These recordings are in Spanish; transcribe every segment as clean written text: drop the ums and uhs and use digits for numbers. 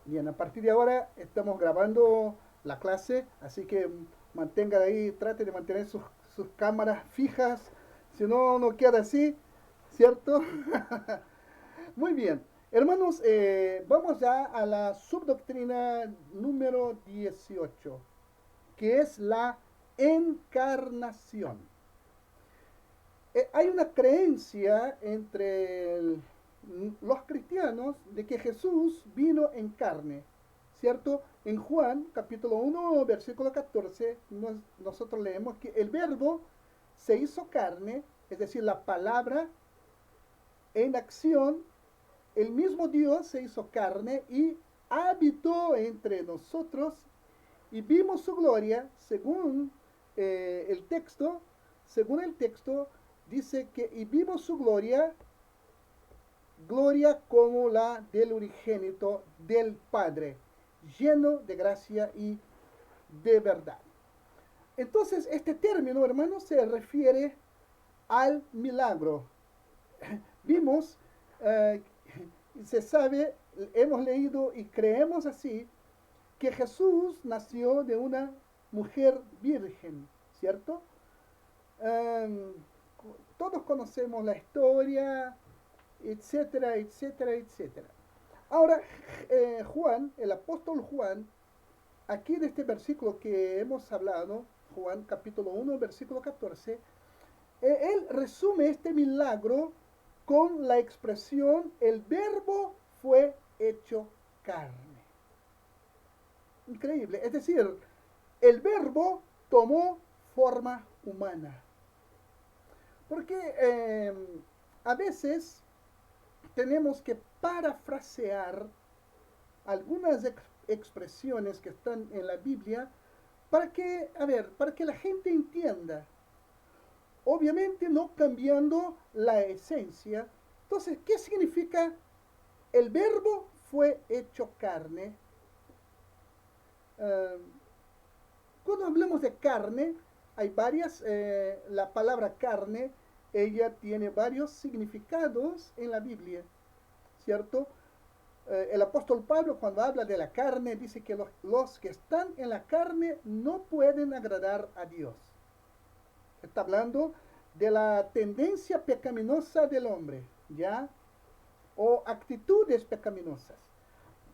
Bien, a partir de ahora estamos grabando la clase, así que mantenga ahí, trate de mantener sus cámaras fijas, si no, no queda así, ¿cierto? Muy bien, hermanos, vamos ya a la subdoctrina número 18, que es la encarnación. Hay una creencia entre los cristianos de que Jesús vino en carne, ¿cierto? En Juan capítulo 1, versículo 14, nosotros leemos que el verbo se hizo carne, es decir, la palabra en acción, el mismo Dios se hizo carne y habitó entre nosotros y vimos su gloria, el texto, según el texto, dice que y vimos su gloria, gloria como la del unigénito del Padre, lleno de gracia y de verdad. Entonces, este término, hermanos, se refiere al milagro. Vimos, eh, se sabe, hemos leído y creemos así, que Jesús nació de una mujer virgen, ¿cierto? Um, Todos conocemos la historia, etcétera, etcétera, etcétera. Ahora, Juan, el apóstol Juan, aquí de este versículo que hemos hablado, Juan capítulo 1, versículo 14, él resume este milagro con la expresión, el verbo fue hecho carne. Increíble, es decir, el verbo tomó forma humana. Porque a veces tenemos que parafrasear algunas expresiones que están en la Biblia para que, a ver, para que la gente entienda. Obviamente no cambiando la esencia. Entonces, ¿qué significa el verbo fue hecho carne? Uh, Cuando hablamos de carne, hay varias, la palabra carne, ella tiene varios significados en la Biblia, ¿cierto? El apóstol Pablo cuando habla de la carne dice que los que están en la carne no pueden agradar a Dios. Está hablando de la tendencia pecaminosa del hombre, ¿ya? O actitudes pecaminosas.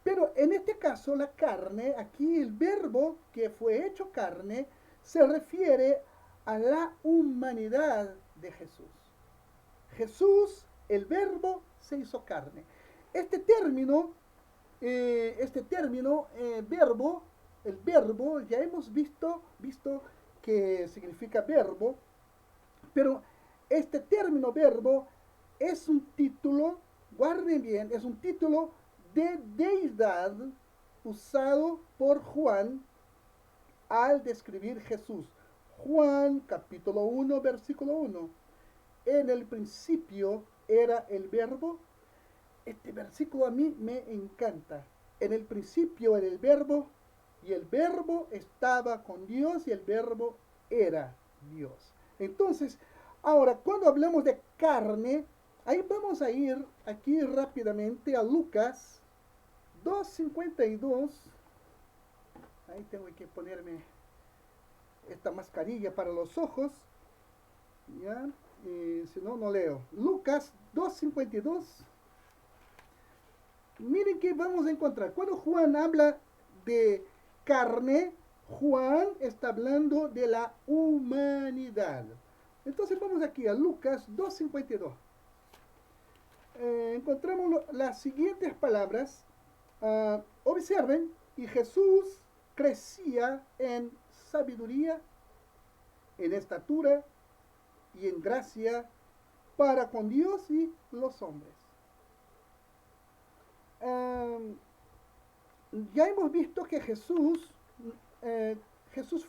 Pero en este caso la carne, aquí el verbo que fue hecho carne, se refiere a la humanidad de Jesús. Jesús, el verbo, se hizo carne. Este término, verbo, el verbo, ya hemos visto que significa verbo, pero este término verbo es un título, guarden bien, es un título de deidad usado por Juan al describir Jesús. Juan capítulo 1, versículo 1. En el principio era el verbo. Este versículo a mí me encanta. En el principio era el verbo y el verbo estaba con Dios y el verbo era Dios. Entonces, ahora cuando hablamos de carne, ahí vamos a ir aquí rápidamente a Lucas 2:52. Ahí tengo que ponerme esta mascarilla para los ojos, ¿ya? Si no, no leo. Lucas 2:52. Miren que vamos a encontrar. Cuando Juan habla de carne, Juan está hablando de la humanidad. Entonces vamos aquí a Lucas 2:52. Encontramos las siguientes palabras. Observen, y Jesús crecía en sabiduría, en estatura y en gracia para con Dios y los hombres. Eh, ya hemos visto que Jesús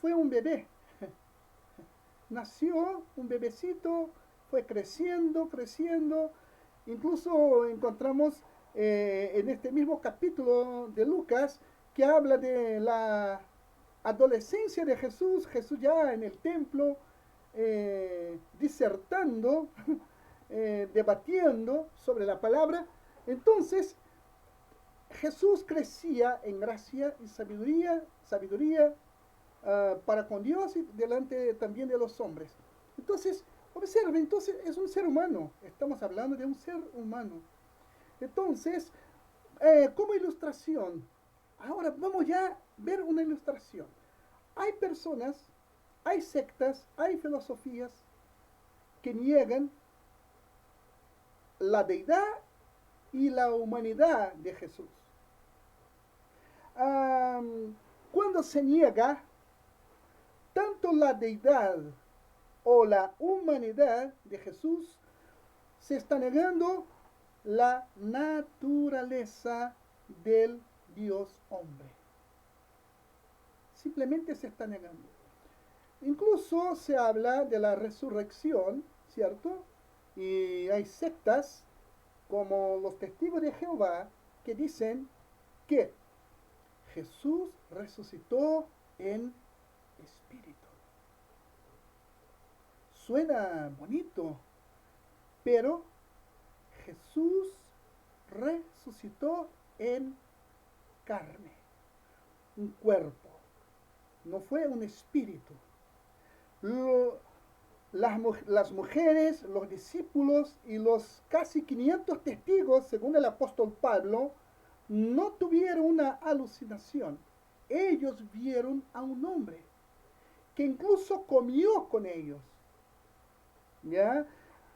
fue un bebé. Nació un bebecito, fue creciendo, creciendo. Incluso encontramos en este mismo capítulo de Lucas que habla de la adolescencia de Jesús, Jesús ya en el templo, disertando, debatiendo sobre la palabra. Entonces, Jesús crecía en gracia y sabiduría para con Dios y delante también de los hombres. Entonces, observen, entonces es un ser humano, estamos hablando de un ser humano. Entonces, como ilustración, ahora vamos ya a ver una ilustración. Hay personas, hay sectas, hay filosofías que niegan la deidad y la humanidad de Jesús. Cuando se niega tanto la deidad o la humanidad de Jesús, se está negando la naturaleza del Dios hombre. Simplemente se está negando. Incluso se habla de la resurrección, ¿cierto? Y hay sectas como los testigos de Jehová que dicen que Jesús resucitó en espíritu. Suena bonito, pero Jesús resucitó en carne, un cuerpo, no fue un espíritu. Las mujeres, los discípulos y los casi 500 testigos, según el apóstol Pablo, no tuvieron una alucinación. Ellos vieron a un hombre que incluso comió con ellos. ¿Ya?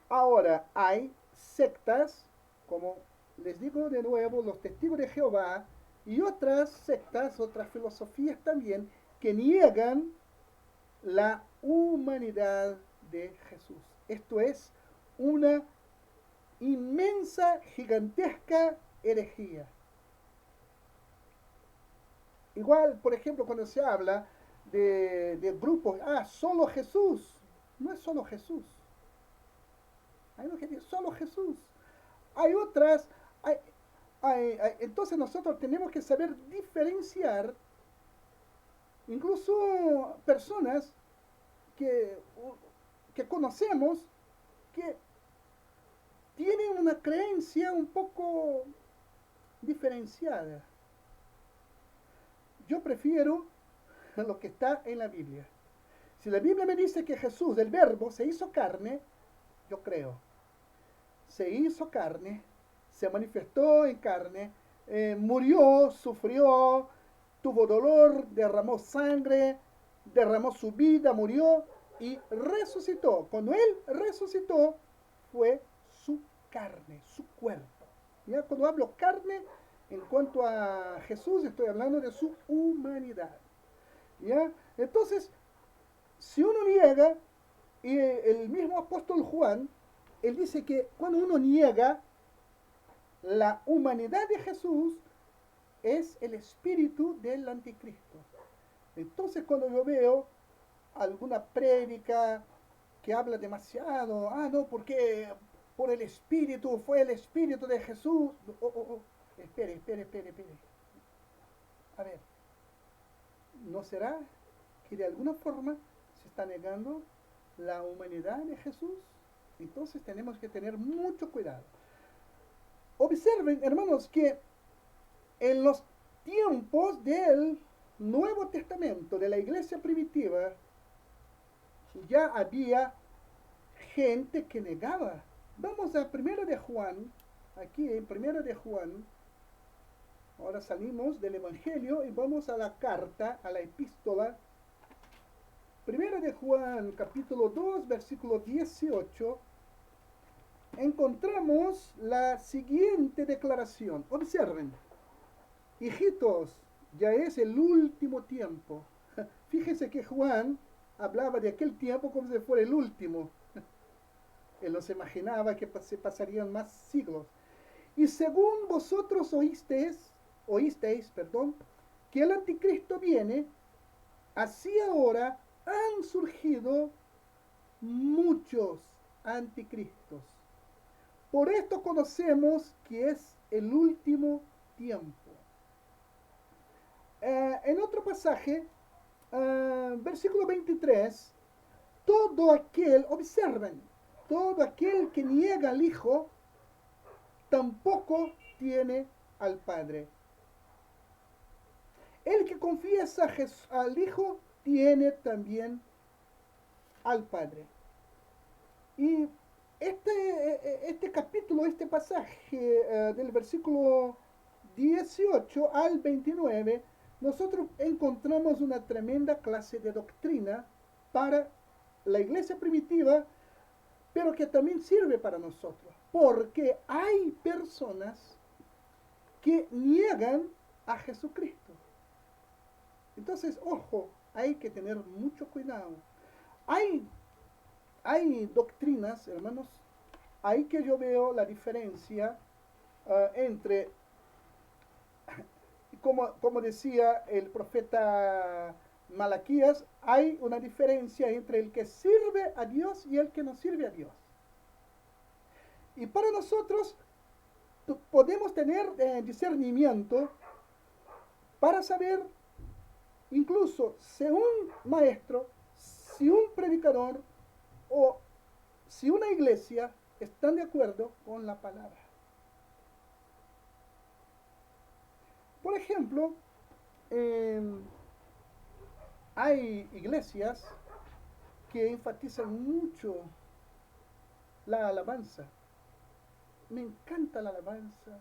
Ahora, hay sectas, como les digo de nuevo, los testigos de Jehová, y otras sectas, otras filosofías también, que niegan la humanidad de Jesús. Esto es una inmensa, gigantesca herejía. Igual, por ejemplo, cuando se habla de grupos, solo Jesús, no es solo Jesús. Hay unos que dicen solo Jesús. Hay otras, entonces nosotros tenemos que saber diferenciar incluso personas que conocemos que tienen una creencia un poco diferenciada. Yo prefiero lo que está en la Biblia. Si la Biblia me dice que Jesús, el Verbo, se hizo carne, yo creo. Se hizo carne, se manifestó en carne, murió, sufrió, tuvo dolor, derramó sangre, derramó su vida, murió y resucitó. Cuando Él resucitó, fue su carne, su cuerpo. ¿Ya? Cuando hablo carne, en cuanto a Jesús, estoy hablando de su humanidad. ¿Ya? Entonces, si uno niega, y el mismo apóstol Juan, él dice que cuando uno niega la humanidad de Jesús, es el espíritu del anticristo. Entonces, cuando yo veo alguna prédica que habla demasiado, no, porque por el espíritu, fue el espíritu de Jesús. Espere. A ver, ¿no será que de alguna forma se está negando la humanidad de Jesús? Entonces tenemos que tener mucho cuidado. Observen, hermanos, que en los tiempos del Nuevo Testamento, de la iglesia primitiva, ya había gente que negaba. Vamos a 1 de Juan, aquí en 1 de Juan, ahora salimos del Evangelio y vamos a la carta, a la epístola. 1 de Juan, capítulo 2, versículo 18, encontramos la siguiente declaración. Observen, hijitos, ya es el último tiempo. Fíjense que Juan hablaba de aquel tiempo como si fuera el último. Él no se imaginaba que se pasarían más siglos. Y según vosotros oísteis, que el anticristo viene, así ahora han surgido muchos anticristos. Por esto conocemos que es el último tiempo. En otro pasaje, versículo 23, observen, todo aquel que niega al Hijo, tampoco tiene al Padre. El que confiesa al Hijo tiene también al Padre. Y este capítulo, este pasaje del versículo 18 al 29, nosotros encontramos una tremenda clase de doctrina para la iglesia primitiva, pero que también sirve para nosotros, porque hay personas que niegan a Jesucristo. Entonces, ojo, hay que tener mucho cuidado. Hay, hay doctrinas, hermanos, ahí que yo veo la diferencia entre, como decía el profeta Malaquías, hay una diferencia entre el que sirve a Dios y el que no sirve a Dios. Y para nosotros podemos tener discernimiento para saber, incluso si un maestro, si un predicador o si una iglesia están de acuerdo con la palabra. Por ejemplo, hay iglesias que enfatizan mucho la alabanza. Me encanta la alabanza.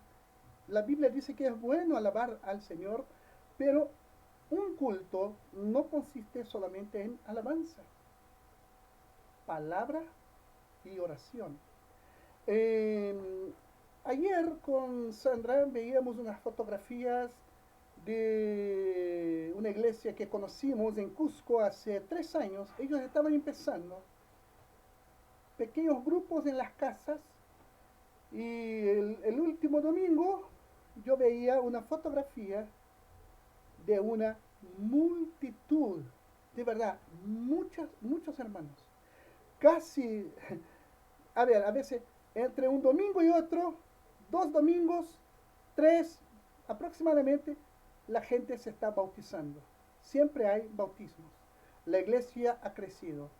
La Biblia dice que es bueno alabar al Señor, pero un culto no consiste solamente en alabanza, palabra y oración. Ayer con Sandra veíamos unas fotografías de una iglesia que conocimos en Cusco hace 3 años. Ellos estaban empezando pequeños grupos en las casas y el último domingo yo veía una fotografía de una multitud, de verdad, muchos hermanos. Casi, a ver, a veces entre un domingo y otro, 2 domingos, 3 aproximadamente, la gente se está bautizando. Siempre hay bautismos. La iglesia ha crecido.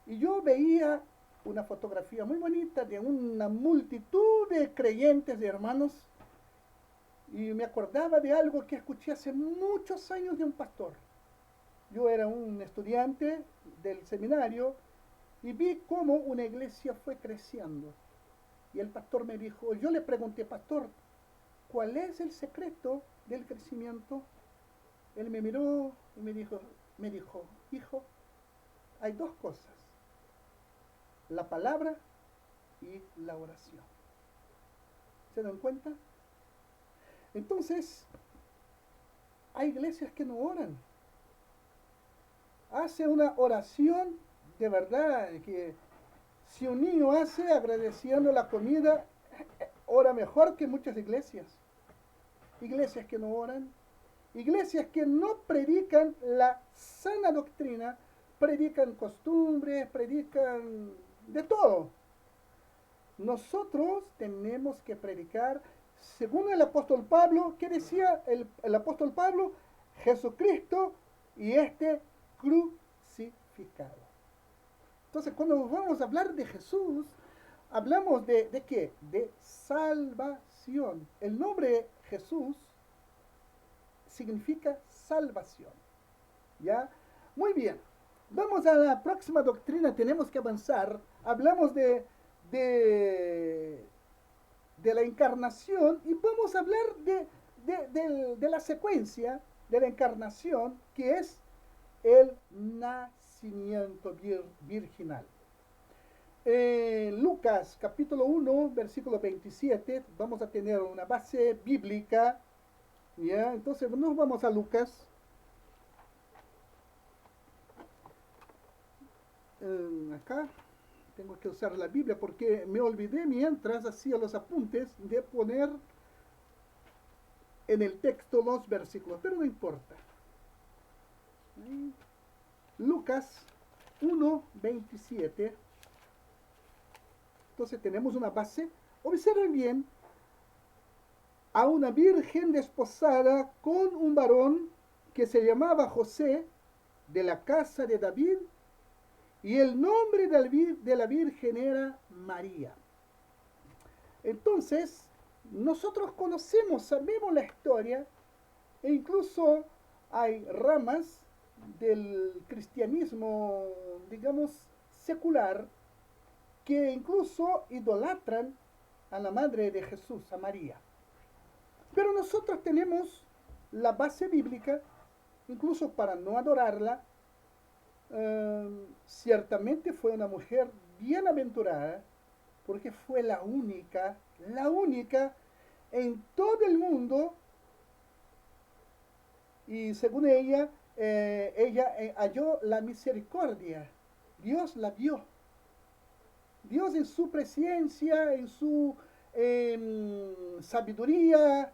Y yo veía una fotografía muy bonita de una multitud de creyentes, de hermanos, y me acordaba de algo que escuché hace muchos años de un pastor. Yo era un estudiante del seminario y vi cómo una iglesia fue creciendo. Y el pastor me dijo, yo le pregunté, pastor, ¿cuál es el secreto del crecimiento? Él me miró y me dijo, hijo, hay 2 cosas, la palabra y la oración. ¿Se dan cuenta? Entonces, hay iglesias que no oran. Hace una oración de verdad, que si un niño hace agradeciendo la comida, ora mejor que muchas iglesias. Iglesias que no oran, iglesias que no predican la sana doctrina, predican costumbres, predican de todo. Nosotros tenemos que predicar, según el apóstol Pablo, ¿qué decía el apóstol Pablo? Jesucristo y este crucificado. Entonces, cuando vamos a hablar de Jesús, hablamos ¿de qué? De salvación. El nombre Jesús significa salvación. ¿Ya? Muy bien. Vamos a la próxima doctrina, tenemos que avanzar. Hablamos de la encarnación y vamos a hablar de la secuencia de la encarnación, que es el nacimiento virginal. Lucas capítulo 1, versículo 27, vamos a tener una base bíblica. ¿Ya? Entonces nos vamos a Lucas. Acá tengo que usar la Biblia porque me olvidé mientras hacía los apuntes de poner en el texto los versículos, pero no importa. Lucas 1:27. Entonces tenemos una base. Observen bien, a una virgen desposada con un varón que se llamaba José, de la casa de David, y el nombre de la virgen era María. Entonces, nosotros conocemos, sabemos la historia, e incluso hay ramas del cristianismo, digamos, secular, que incluso idolatran a la Madre de Jesús, a María. Pero nosotros tenemos la base bíblica, incluso para no adorarla. Ciertamente fue una mujer bienaventurada, porque fue la única en todo el mundo, y según ella, halló la misericordia. Dios la vio. Dios en su presencia, en su sabiduría,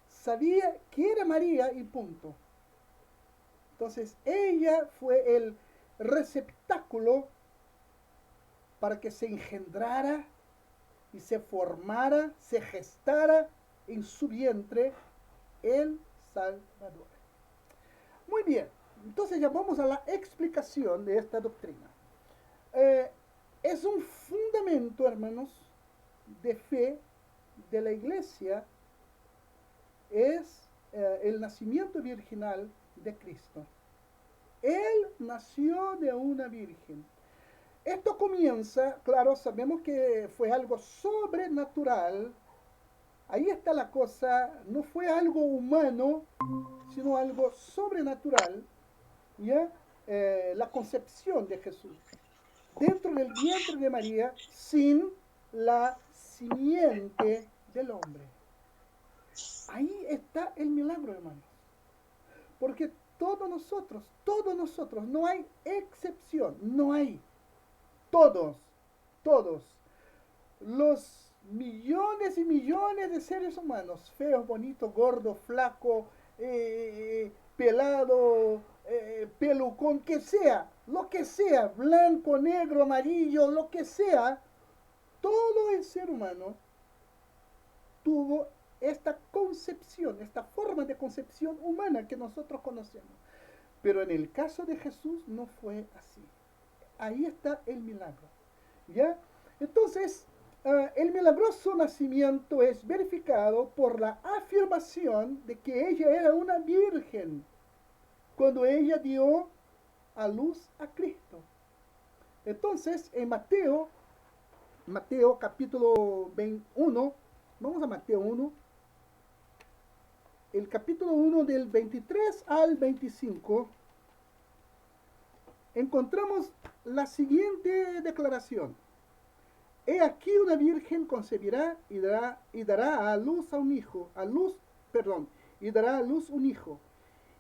sabía que era María y punto. Entonces ella fue el receptáculo para que se engendrara y se formara, se gestara en su vientre el Salvador. Muy bien, entonces ya vamos a la explicación de esta doctrina. Es un fundamento, hermanos, de fe de la iglesia, es el nacimiento virginal de Cristo. Él nació de una virgen. Esto comienza, claro, sabemos que fue algo sobrenatural. Ahí está la cosa, no fue algo humano, sino algo sobrenatural, ¿ya? La concepción de Jesús dentro del vientre de María sin la simiente del hombre. Ahí está el milagro, hermanos. Porque todos nosotros, no hay excepción, no hay. Todos, los millones y millones de seres humanos, feos, bonitos, gordos, flacos, pelado, pelucón, lo que sea, blanco, negro, amarillo, lo que sea, todo el ser humano tuvo esta concepción, esta forma de concepción humana que nosotros conocemos. Pero en el caso de Jesús no fue así. Ahí está el milagro. ¿Ya? Entonces, el milagroso nacimiento es verificado por la afirmación de que ella era una virgen cuando ella dio a luz a Cristo. Entonces, en Mateo capítulo 21, vamos a Mateo 1, el capítulo 1 del 23 al 25, encontramos la siguiente declaración. He aquí una virgen concebirá y dará a luz un hijo,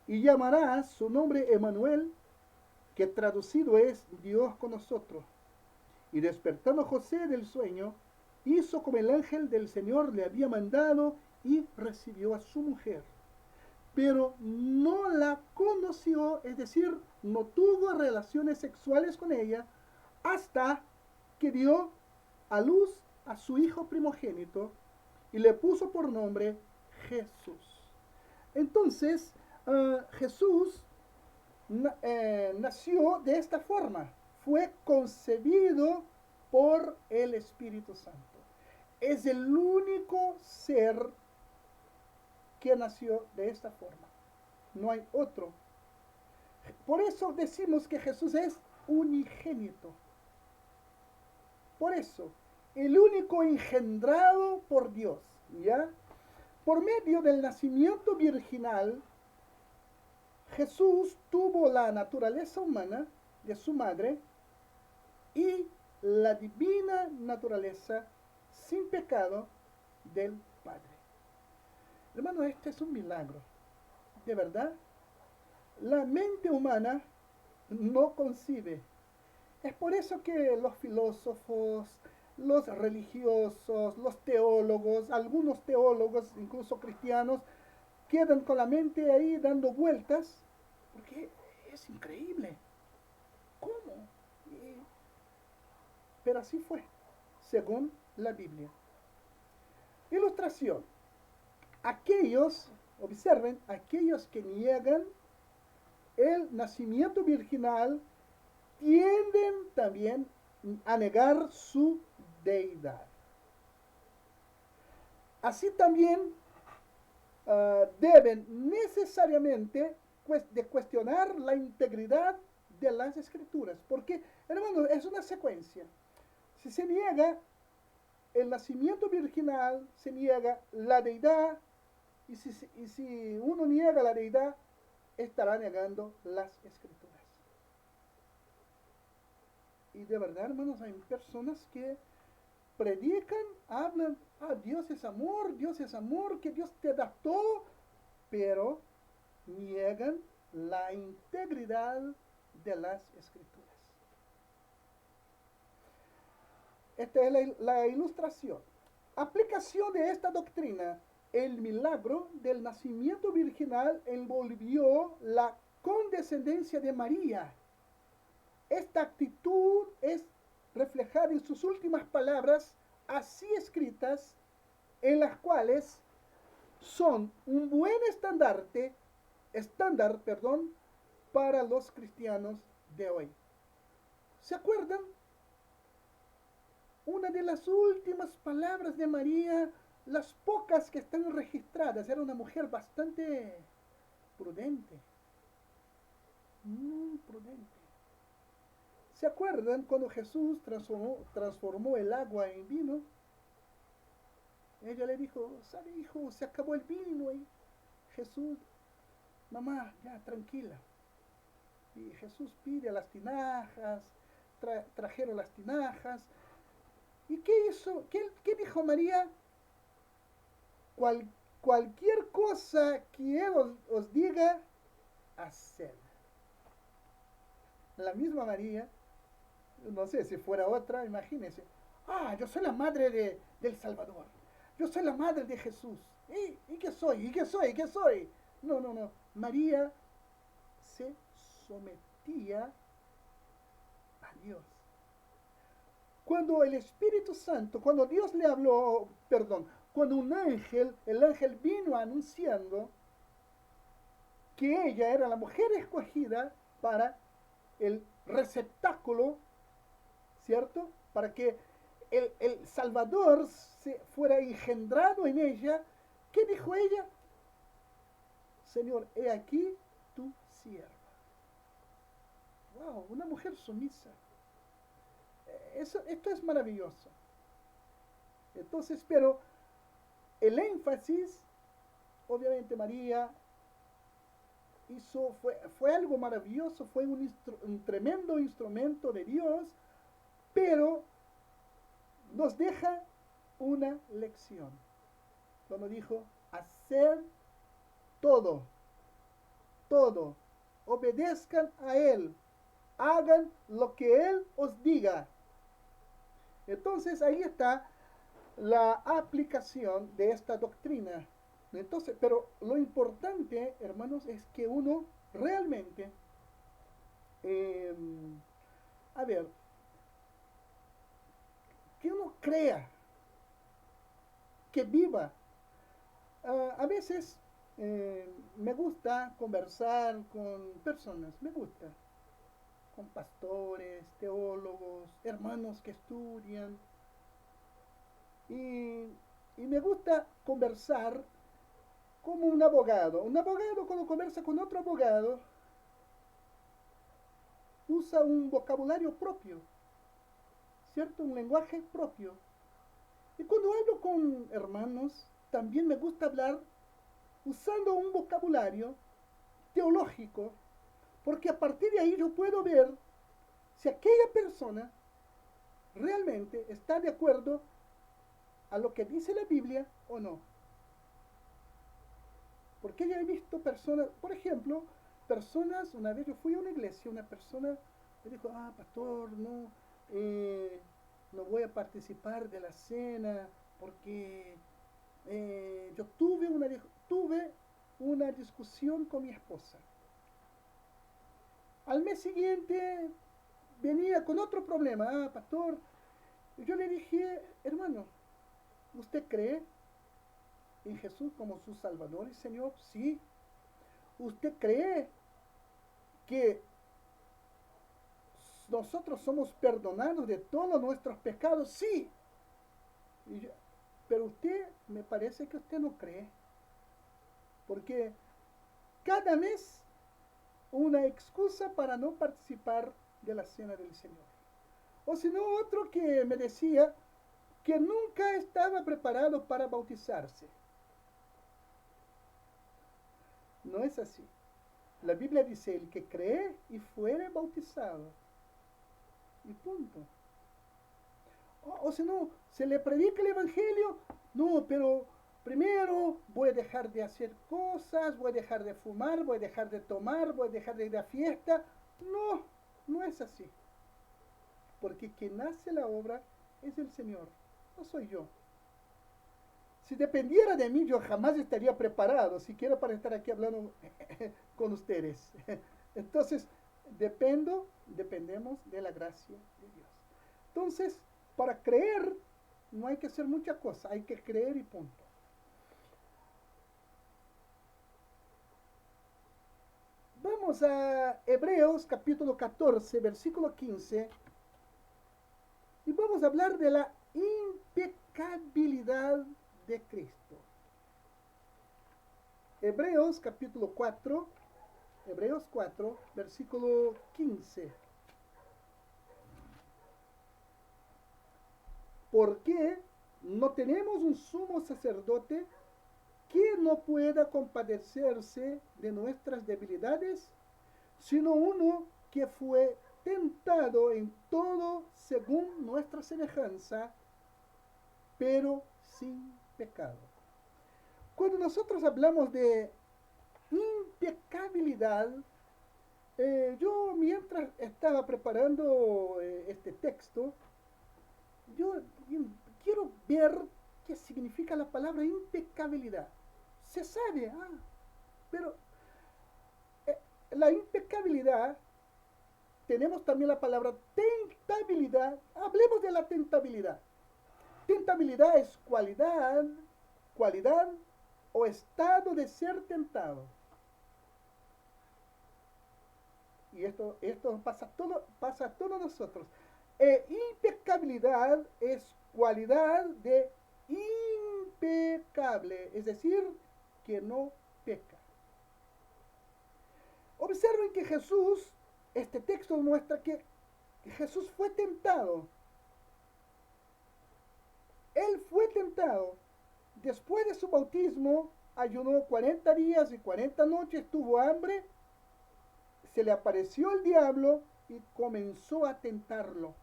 y llamará su nombre Emmanuel, que traducido es Dios con nosotros. Y despertando José del sueño, hizo como el ángel del Señor le había mandado y recibió a su mujer. Pero no la conoció, es decir, no tuvo relaciones sexuales con ella hasta que dio a luz a su hijo primogénito y le puso por nombre Jesús. Entonces, Jesús nació de esta forma, fue concebido por el Espíritu Santo. Es el único ser que nació de esta forma. No hay otro. Por eso decimos que Jesús es unigénito. Por eso, el único engendrado por Dios, ¿ya? Por medio del nacimiento virginal, Jesús tuvo la naturaleza humana de su madre y la divina naturaleza sin pecado del Padre. Hermano, este es un milagro. De verdad, la mente humana no concibe. Es por eso que los filósofos, los religiosos, los teólogos, algunos teólogos, incluso cristianos, quedan con la mente ahí dando vueltas, porque es increíble. ¿Cómo? Pero así fue, según la Biblia. Ilustración. Observen, aquellos que niegan el nacimiento virginal tienden también a negar su deidad. Así también deben necesariamente de cuestionar la integridad de las escrituras. Porque, hermano, es una secuencia. Si se niega el nacimiento virginal, se niega la deidad, y si uno niega la deidad, estará negando las escrituras. Y de verdad, hermanos, hay personas que predican, hablan, Dios es amor, que Dios te da todo, pero niegan la integridad de las escrituras. Esta es la ilustración. Aplicación de esta doctrina. El milagro del nacimiento virginal envolvió la condescendencia de María. Esta actitud es reflejada en sus últimas palabras, así escritas, en las cuales son un buen estándar, para los cristianos de hoy. ¿Se acuerdan? Una de las últimas palabras de María, las pocas que están registradas, era una mujer bastante prudente, muy prudente. ¿Se acuerdan cuando Jesús transformó el agua en vino? Ella le dijo, ¿sabe, hijo? Se acabó el vino. Y Jesús, mamá, ya, tranquila. Y Jesús pide a las tinajas, trajeron las tinajas. ¿Y qué hizo? ¿Qué dijo María? Cualquier cosa que Él os diga, haced. La misma María, no sé si fuera otra, imagínense. Yo soy la madre del Salvador. Yo soy la madre de Jesús. ¿Y qué soy? ¿Y qué soy? ¿Y qué soy? No. María se sometía a Dios. Cuando el Espíritu Santo, cuando Dios le habló, cuando el ángel vino anunciando que ella era la mujer escogida para el receptáculo, ¿cierto? Para que el Salvador se fuera engendrado en ella, ¿qué dijo ella? Señor, he aquí tu sierva. Wow, una mujer sumisa. Esto es maravilloso. Entonces, pero el énfasis, obviamente María fue algo maravilloso, fue un tremendo instrumento de Dios, pero nos deja una lección. Cuando dijo, hacer todo, obedezcan a Él, hagan lo que Él os diga. Entonces ahí está la aplicación de esta doctrina. Entonces, pero lo importante, hermanos, es que uno realmente, a ver, que uno crea, que viva. A veces me gusta conversar con personas, me gusta, con pastores, teólogos, hermanos que estudian, y me gusta conversar como un abogado. Un abogado cuando conversa con otro abogado usa un vocabulario propio, ¿cierto? Un lenguaje propio. Y cuando hablo con hermanos, también me gusta hablar usando un vocabulario teológico, porque a partir de ahí yo puedo ver si aquella persona realmente está de acuerdo a lo que dice la Biblia o no. Porque yo he visto personas, por ejemplo, una vez yo fui a una iglesia, una persona me dijo, pastor, no voy a participar de la cena porque yo tuve una discusión con mi esposa. Al mes siguiente venía con otro problema, pastor. Y yo le dije, hermano, ¿usted cree en Jesús como su Salvador y Señor? Sí. ¿Usted cree que nosotros somos perdonados de todos nuestros pecados? Sí. Pero usted, me parece que usted no cree. Porque cada mes una excusa para no participar de la cena del Señor. O si no, otro que me decía que nunca estaba preparado para bautizarse. No es así. La Biblia dice, el que cree y fuere bautizado. Y punto. O si no, se le predica el Evangelio, no, pero primero voy a dejar de hacer cosas, voy a dejar de fumar, voy a dejar de tomar, voy a dejar de ir a fiesta. No, no es así. Porque quien hace la obra es el Señor, no soy yo. Si dependiera de mí, yo jamás estaría preparado, siquiera para estar aquí hablando con ustedes. Entonces, dependemos de la gracia de Dios. Entonces, para creer, no hay que hacer mucha cosa, hay que creer y punto. Vamos a Hebreos capítulo 14, versículo 15, y vamos a hablar de la impecabilidad de Cristo. Hebreos capítulo 4, Hebreos 4, versículo 15. Porque no tenemos un sumo sacerdote que no pueda compadecerse de nuestras debilidades, sino uno que fue tentado en todo según nuestra semejanza, pero sin pecado. Cuando nosotros hablamos de impecabilidad, yo mientras estaba preparando este texto, yo quiero ver qué significa la palabra impecabilidad. Se sabe, pero la impecabilidad, tenemos también la palabra tentabilidad. Hablemos de la tentabilidad. Tentabilidad es cualidad o estado de ser tentado. Y esto pasa a todos nosotros. Impecabilidad es cualidad de impecable, es decir, que no peca. Observen que Jesús, este texto muestra que Jesús fue tentado. Él fue tentado. Después de su bautismo, ayunó 40 días y 40 noches, tuvo hambre, se le apareció el diablo y comenzó a tentarlo.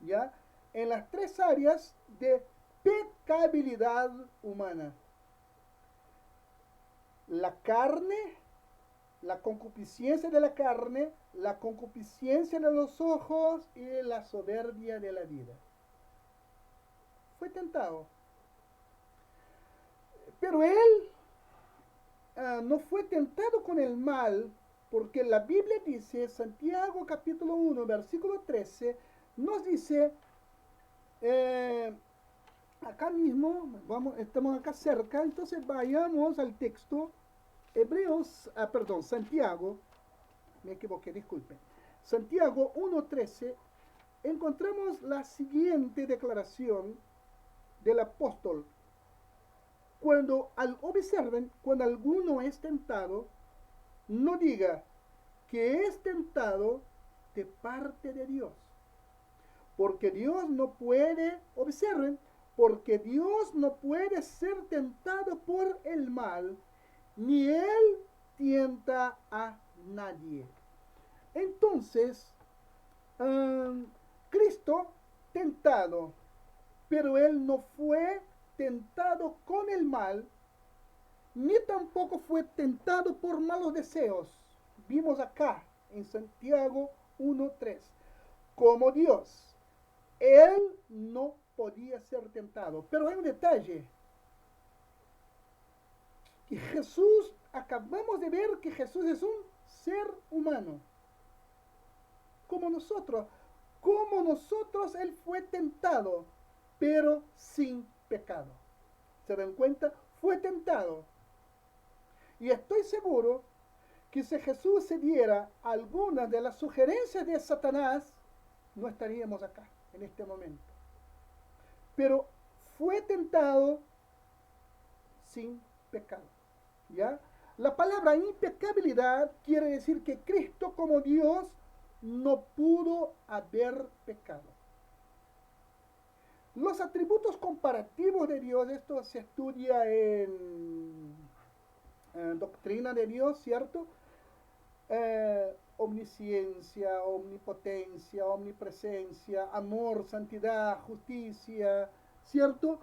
¿Ya? En las tres áreas de pecabilidad humana. La carne, la concupiscencia de la carne, la concupiscencia de los ojos y la soberbia de la vida. Fue tentado. Pero él no fue tentado con el mal, porque la Biblia dice, Santiago capítulo 1, versículo 13, nos dice, acá mismo, estamos acá cerca, entonces vayamos al texto, Santiago, me equivoqué, disculpen. Santiago 1:13, encontramos la siguiente declaración del apóstol. Observen, cuando alguno es tentado, no diga que es tentado de parte de Dios. Porque Dios no puede, observen, porque Dios no puede ser tentado por el mal, ni Él tienta a nadie. Entonces, Cristo tentado, pero Él no fue tentado con el mal, ni tampoco fue tentado por malos deseos. Vimos acá en Santiago 1:3, como Dios, Él no podía ser tentado. Pero hay un detalle, que Jesús, acabamos de ver que Jesús es un ser humano, como nosotros. Como nosotros, Él fue tentado, pero sin pecado. ¿Se dan cuenta? Fue tentado. Y estoy seguro que si Jesús se diera algunas de las sugerencias de Satanás, no estaríamos acá en este momento. Pero fue tentado sin pecado. ¿Ya? La palabra impecabilidad quiere decir que Cristo como Dios no pudo haber pecado. Los atributos comparativos de Dios, esto se estudia en doctrina de Dios, ¿cierto? Omnisciencia, omnipotencia, omnipresencia, amor, santidad, justicia, ¿cierto?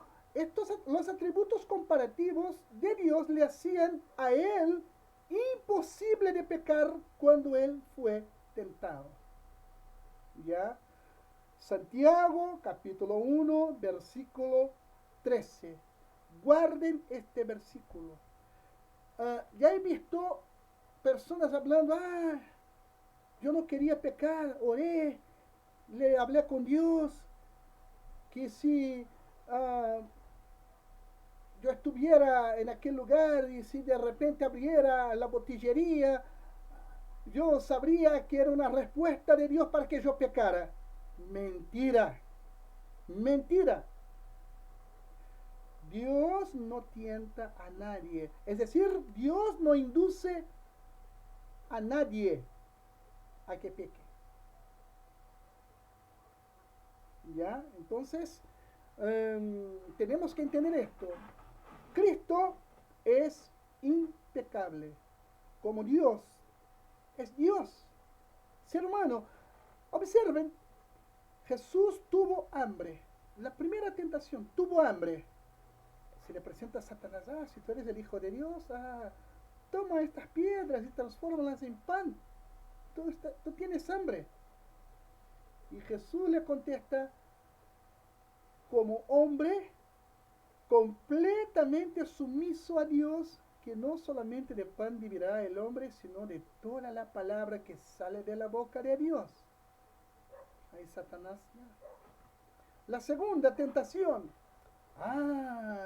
Los atributos comparativos de Dios le hacían a él imposible de pecar cuando él fue tentado. ¿Ya? Santiago, capítulo 1, versículo 13. Guarden este versículo. Ya he visto personas hablando, yo no quería pecar, oré, le hablé con Dios, que si yo estuviera en aquel lugar y si de repente abriera la botillería, yo sabría que era una respuesta de Dios para que yo pecara. Mentira, mentira. Dios no tienta a nadie. Es decir, Dios no induce a nadie a que peque. ¿Ya? Entonces, tenemos que entender esto. Cristo es impecable. Como Dios, es Dios. Ser humano. Observen, Jesús tuvo hambre. La primera tentación, tuvo hambre. Se le presenta a Satanás, si tú eres el Hijo de Dios, toma estas piedras y transfórmalas en pan. Tú tienes hambre. Y Jesús le contesta, como hombre completamente sumiso a Dios, que no solamente de pan vivirá el hombre, sino de toda la palabra que sale de la boca de Dios. Ahí Satanás. La segunda tentación.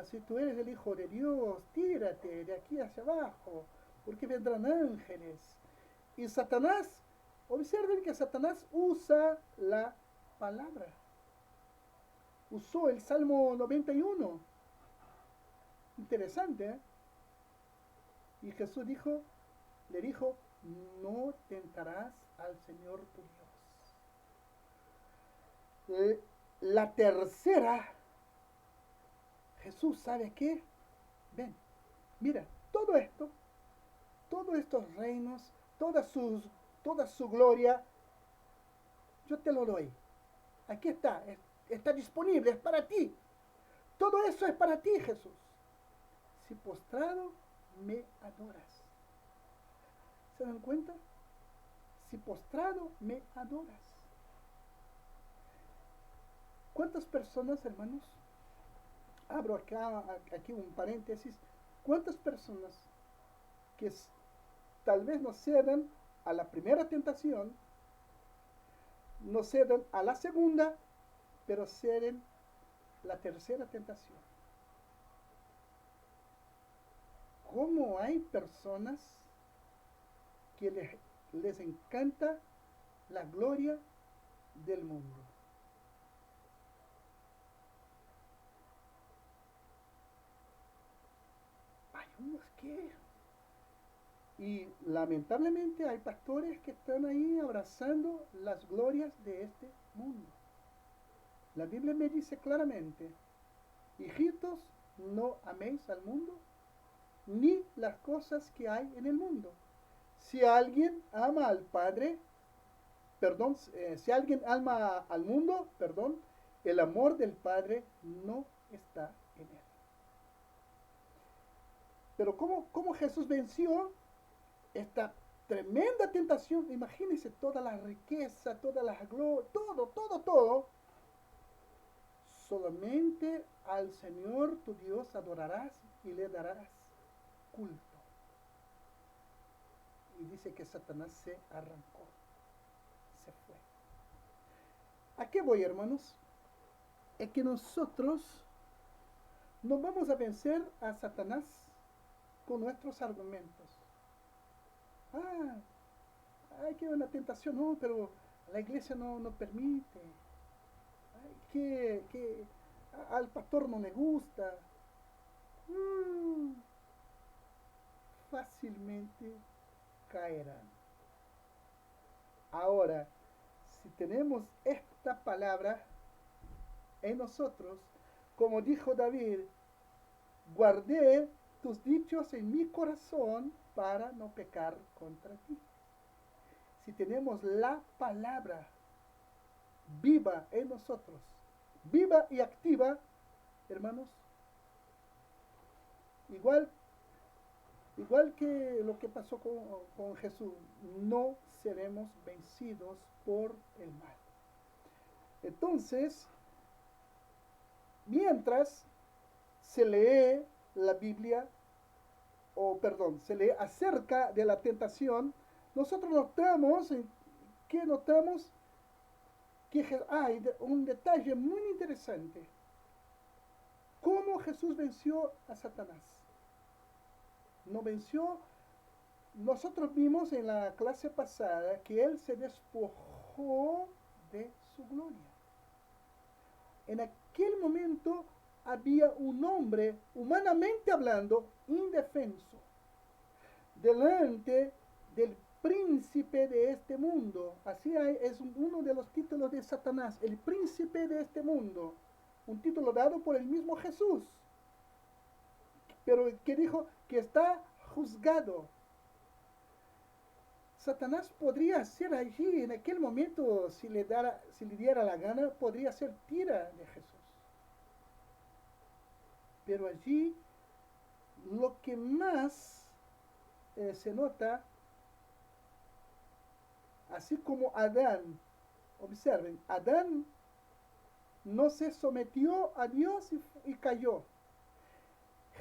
Si tú eres el Hijo de Dios, tírate de aquí hacia abajo, porque vendrán ángeles. Y Satanás, observen que Satanás usa la palabra. Usó el Salmo 91. Interesante, ¿eh? Y Jesús le dijo, no tentarás al Señor tu Dios. La tercera, Jesús, ¿sabe qué? Ven, mira, todo esto, todos estos reinos, toda su gloria, yo te lo doy. Aquí está disponible, es para ti. Todo eso es para ti, Jesús. Si postrado me adoras. ¿Se dan cuenta? Si postrado me adoras. ¿Cuántas personas, hermanos? Abro aquí un paréntesis. ¿Cuántas personas que tal vez no cedan a la primera tentación, no cedan a la segunda, pero ceden la tercera tentación? ¿Cómo hay personas que les encanta la gloria del mundo? Hay unos que... Y lamentablemente hay pastores que están ahí abrazando las glorias de este mundo. La Biblia me dice claramente, hijitos, no améis al mundo, ni las cosas que hay en el mundo. Si alguien ama al Padre, si alguien ama al mundo, el amor del Padre no está en él. Pero ¿cómo Jesús venció esta tremenda tentación? Imagínense toda la riqueza, toda la gloria, todo. Solamente al Señor tu Dios adorarás y le darás culto. Y dice que Satanás se arrancó, se fue. ¿A qué voy, hermanos? Es que nosotros no vamos a vencer a Satanás con nuestros argumentos. Hay que una tentación, no, pero la iglesia no permite. Que al pastor no le gusta. fácilmente caerán. Ahora, si tenemos esta palabra en nosotros, como dijo David, guardé tus dichos en mi corazón para no pecar contra ti. Si tenemos la palabra viva en nosotros, viva y activa, hermanos, igual, igual que lo que pasó con Jesús, no seremos vencidos por el mal. Entonces, mientras se lee la Biblia, se lee acerca de la tentación, nosotros notamos que hay un detalle muy interesante. ¿Cómo Jesús venció a Satanás? No venció. Nosotros vimos en la clase pasada que él se despojó de su gloria. En aquel momento había un hombre, humanamente hablando, indefenso, delante del príncipe de este mundo. Así es uno de los títulos de Satanás, el príncipe de este mundo. Un título dado por el mismo Jesús, pero que dijo que está juzgado. Satanás podría ser allí en aquel momento, si le diera la gana, podría ser tira de Jesús. Pero allí lo que más se nota, así como Adán, observen, Adán no se sometió a Dios y cayó.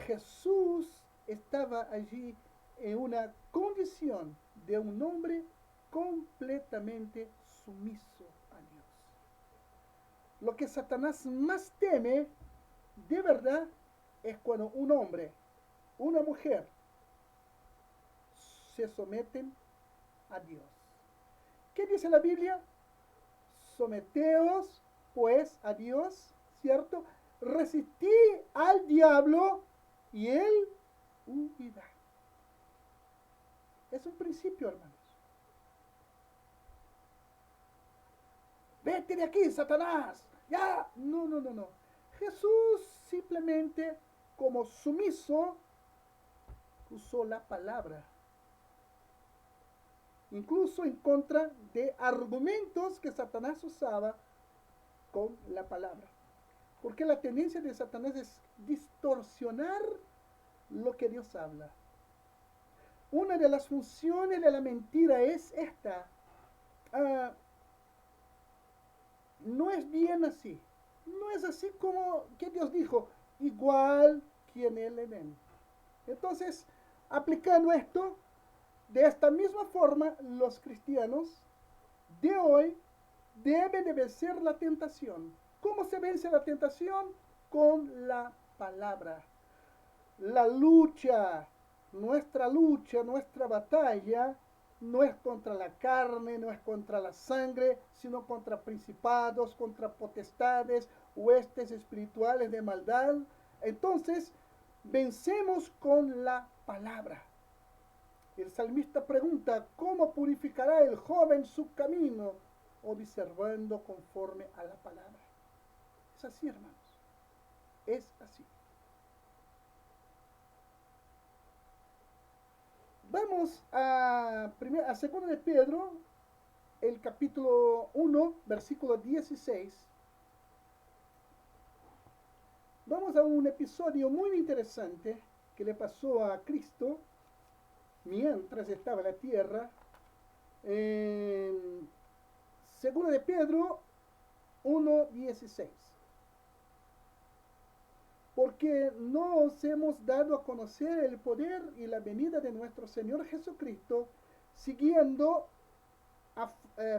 Jesús estaba allí en una condición de un hombre completamente sumiso a Dios. Lo que Satanás más teme, de verdad, es cuando un hombre, una mujer, se someten a Dios. ¿Qué dice la Biblia? Someteos pues a Dios, ¿cierto? Resistí al diablo y él huirá. Es un principio, hermanos. Vete de aquí, Satanás. Ya. No, no, no, no. Jesús simplemente, como sumiso, usó la palabra. Incluso en contra de argumentos que Satanás usaba con la palabra. Porque la tendencia de Satanás es distorsionar lo que Dios habla. Una de las funciones de la mentira es esta. No es bien así. No es así como que Dios dijo, igual que en el Edén. Entonces, aplicando esto, de esta misma forma, los cristianos de hoy deben de vencer la tentación. ¿Cómo se vence la tentación? Con la palabra. La lucha, nuestra batalla, no es contra la carne, no es contra la sangre, sino contra principados, contra potestades, huestes espirituales de maldad. Entonces, vencemos con la palabra. El salmista pregunta, ¿cómo purificará el joven su camino? Observando conforme a la palabra. Es así, hermanos. Es así. Vamos a 2 de Pedro, el capítulo 1, versículo 16. Vamos a un episodio muy interesante que le pasó a Cristo mientras estaba en la tierra. 2 de Pedro 1:16. Porque no os hemos dado a conocer el poder y la venida de nuestro Señor Jesucristo, siguiendo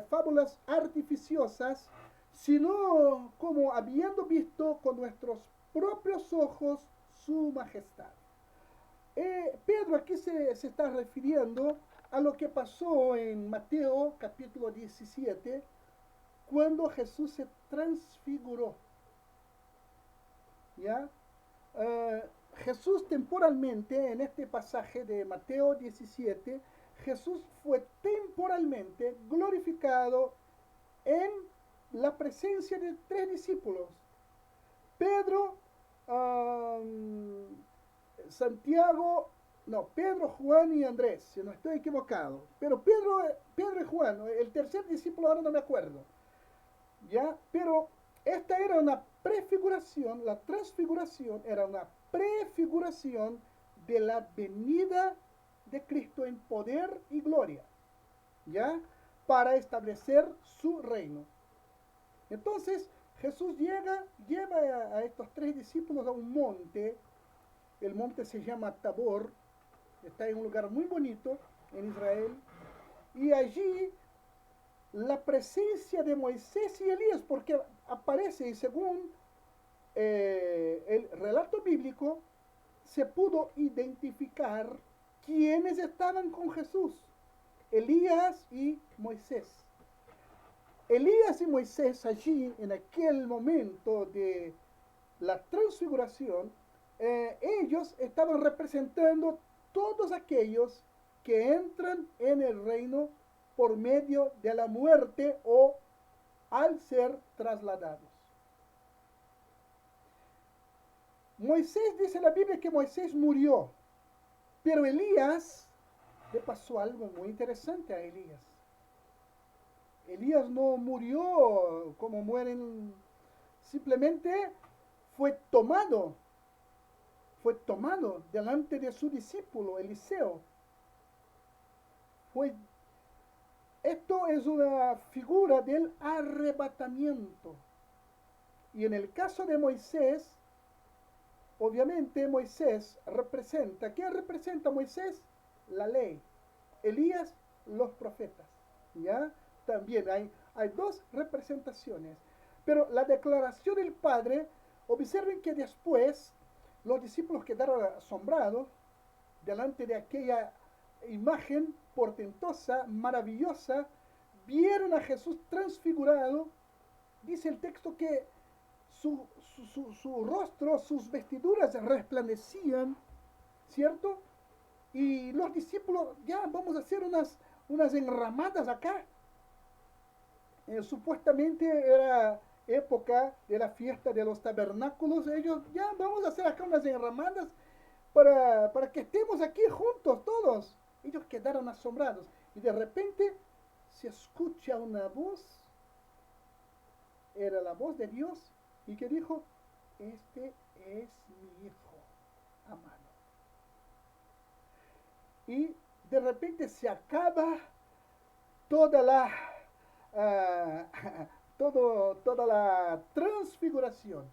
fábulas artificiosas, sino como habiendo visto con nuestros propios ojos su majestad. Pedro aquí se está refiriendo a lo que pasó en Mateo capítulo 17, cuando Jesús se transfiguró. ¿Ya? Jesús temporalmente, en este pasaje de Mateo 17, Jesús fue temporalmente glorificado en la presencia de tres discípulos. Pedro, um, Santiago, no, Pedro, Juan y Andrés, si no estoy equivocado. Pero Pedro y Juan, el tercer discípulo ahora no me acuerdo. ¿Ya? Pero esta era una prefiguración, la transfiguración era una prefiguración de la venida de Cristo en poder y gloria, ¿ya? Para establecer su reino. Entonces, Jesús lleva a estos tres discípulos a un monte. El monte se llama Tabor, está en un lugar muy bonito en Israel, y allí la presencia de Moisés y Elías, porque aparece, y según el relato bíblico, se pudo identificar quiénes estaban con Jesús, Elías y Moisés. Elías y Moisés allí, en aquel momento de la transfiguración, ellos estaban representando todos aquellos que entran en el reino por medio de la muerte o al ser trasladados. Moisés, dice la Biblia que Moisés murió, pero Elías, le pasó algo muy interesante a Elías. Elías no murió como mueren, simplemente fue tomado delante de su discípulo Eliseo. Esto es una figura del arrebatamiento. Y en el caso de Moisés, obviamente Moisés representa, ¿qué representa Moisés? La ley. Elías, los profetas. ¿Ya? También hay dos representaciones. Pero la declaración del Padre, observen que después los discípulos quedaron asombrados delante de aquella imagen portentosa, maravillosa, vieron a Jesús transfigurado. Dice el texto que su rostro, sus vestiduras resplandecían, ¿cierto? Y los discípulos, ya vamos a hacer unas enramadas acá. Supuestamente era época de la fiesta de los tabernáculos. Ellos, ya vamos a hacer acá unas enramadas para que estemos aquí juntos todos. Ellos quedaron asombrados y de repente se escucha una voz. Era la voz de Dios y que dijo: este es mi hijo amado. Y de repente se acaba toda la toda la transfiguración.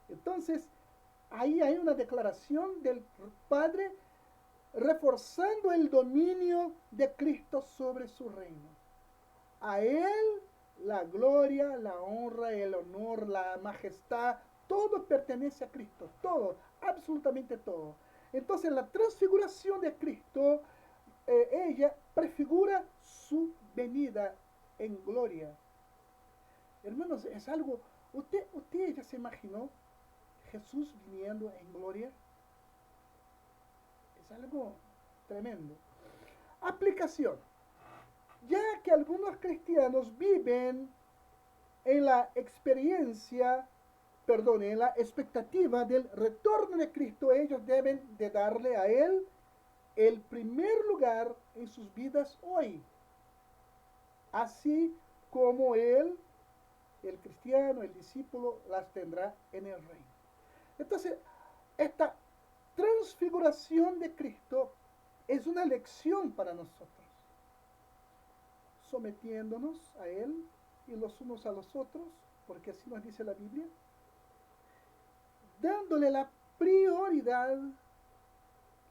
Entonces ahí hay una declaración del Padre reforzando el dominio de Cristo sobre su reino. A Él la gloria, la honra, el honor, la majestad, todo pertenece a Cristo, todo, absolutamente todo. Entonces la transfiguración de Cristo, ella prefigura su venida en gloria. Hermanos, es algo, usted ya se imaginó Jesús viniendo en gloria. Es algo tremendo. Aplicación. Ya que algunos cristianos viven en la experiencia, perdón, en la expectativa del retorno de Cristo, ellos deben de darle a Él el primer lugar en sus vidas hoy. Así como Él, el cristiano, el discípulo, las tendrá en el reino. Entonces, esta transfiguración de Cristo es una lección para nosotros, sometiéndonos a Él y los unos a los otros, porque así nos dice la Biblia, dándole la prioridad.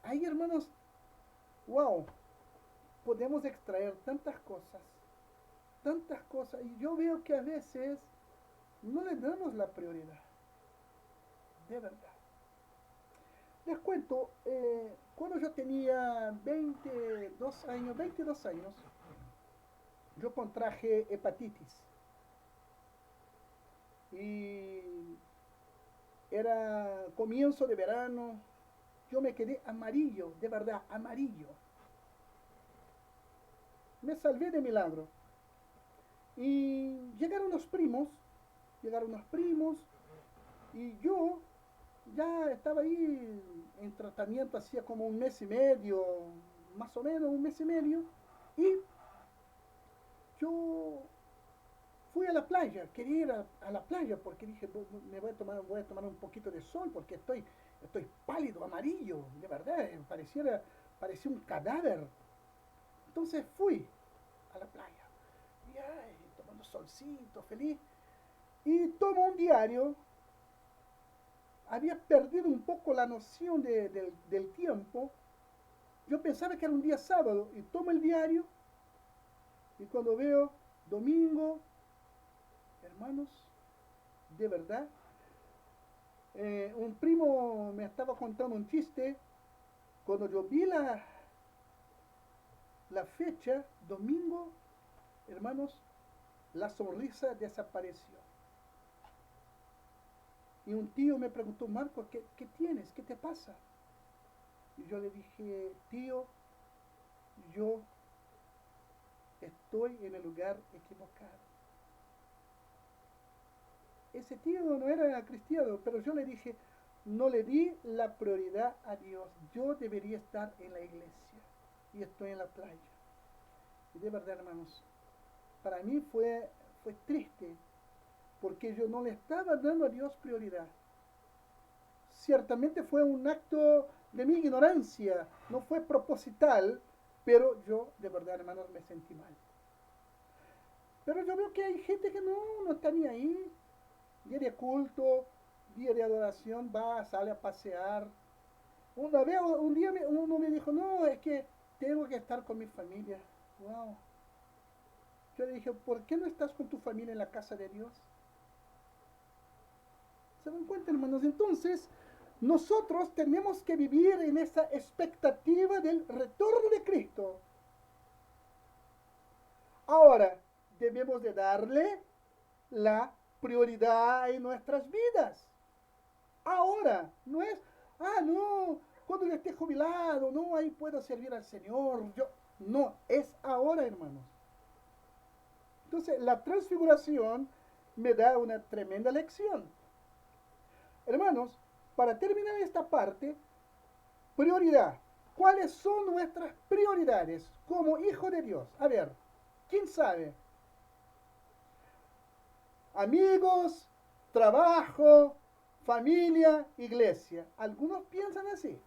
Ahí, hermanos, wow, podemos extraer tantas cosas, y yo veo que a veces no le damos la prioridad, de verdad. Les cuento, cuando yo tenía 22 años, yo contraje hepatitis. Y era comienzo de verano, yo me quedé amarillo, de verdad, amarillo. Me salvé de milagro. Y llegaron unos primos, y yo ya estaba ahí en tratamiento hacía como un mes y medio, más o menos un mes y medio, y yo fui a la playa, quería ir a la playa porque dije, me voy a tomar un poquito de sol porque estoy pálido, amarillo, de verdad, parecía un cadáver. Entonces fui a la playa, y ay, tomando solcito, feliz, y tomo un diario. Había perdido un poco la noción del tiempo. Yo pensaba que era un día sábado y tomo el diario y cuando veo domingo, hermanos, de verdad, un primo me estaba contando un chiste. Cuando yo vi la fecha, domingo, hermanos, la sonrisa desapareció. Y un tío me preguntó, Marco, ¿qué tienes? ¿Qué te pasa? Y yo le dije, tío, yo estoy en el lugar equivocado. Ese tío no era cristiano, pero yo le dije, no le di la prioridad a Dios. Yo debería estar en la iglesia y estoy en la playa. Y de verdad, hermanos, para mí fue triste porque yo no le estaba dando a Dios prioridad. Ciertamente fue un acto de mi ignorancia, no fue proposital, pero yo de verdad, hermanos, me sentí mal. Pero yo veo que hay gente que no está ni ahí. Día de culto, día de adoración, va, sale a pasear. Un día uno me dijo, no, es que tengo que estar con mi familia. Wow. Yo le dije, ¿por qué no estás con tu familia en la casa de Dios? ¿Se dan cuenta, hermanos? Entonces, nosotros tenemos que vivir en esa expectativa del retorno de Cristo. Ahora, debemos de darle la prioridad en nuestras vidas. Ahora, no es, no, cuando yo esté jubilado, no, ahí puedo servir al Señor. No, es ahora, hermanos. Entonces, la transfiguración me da una tremenda lección. Hermanos, para terminar esta parte, prioridad. ¿Cuáles son nuestras prioridades como hijo de Dios? A ver, ¿quién sabe? Amigos, trabajo, familia, iglesia. Algunos piensan así.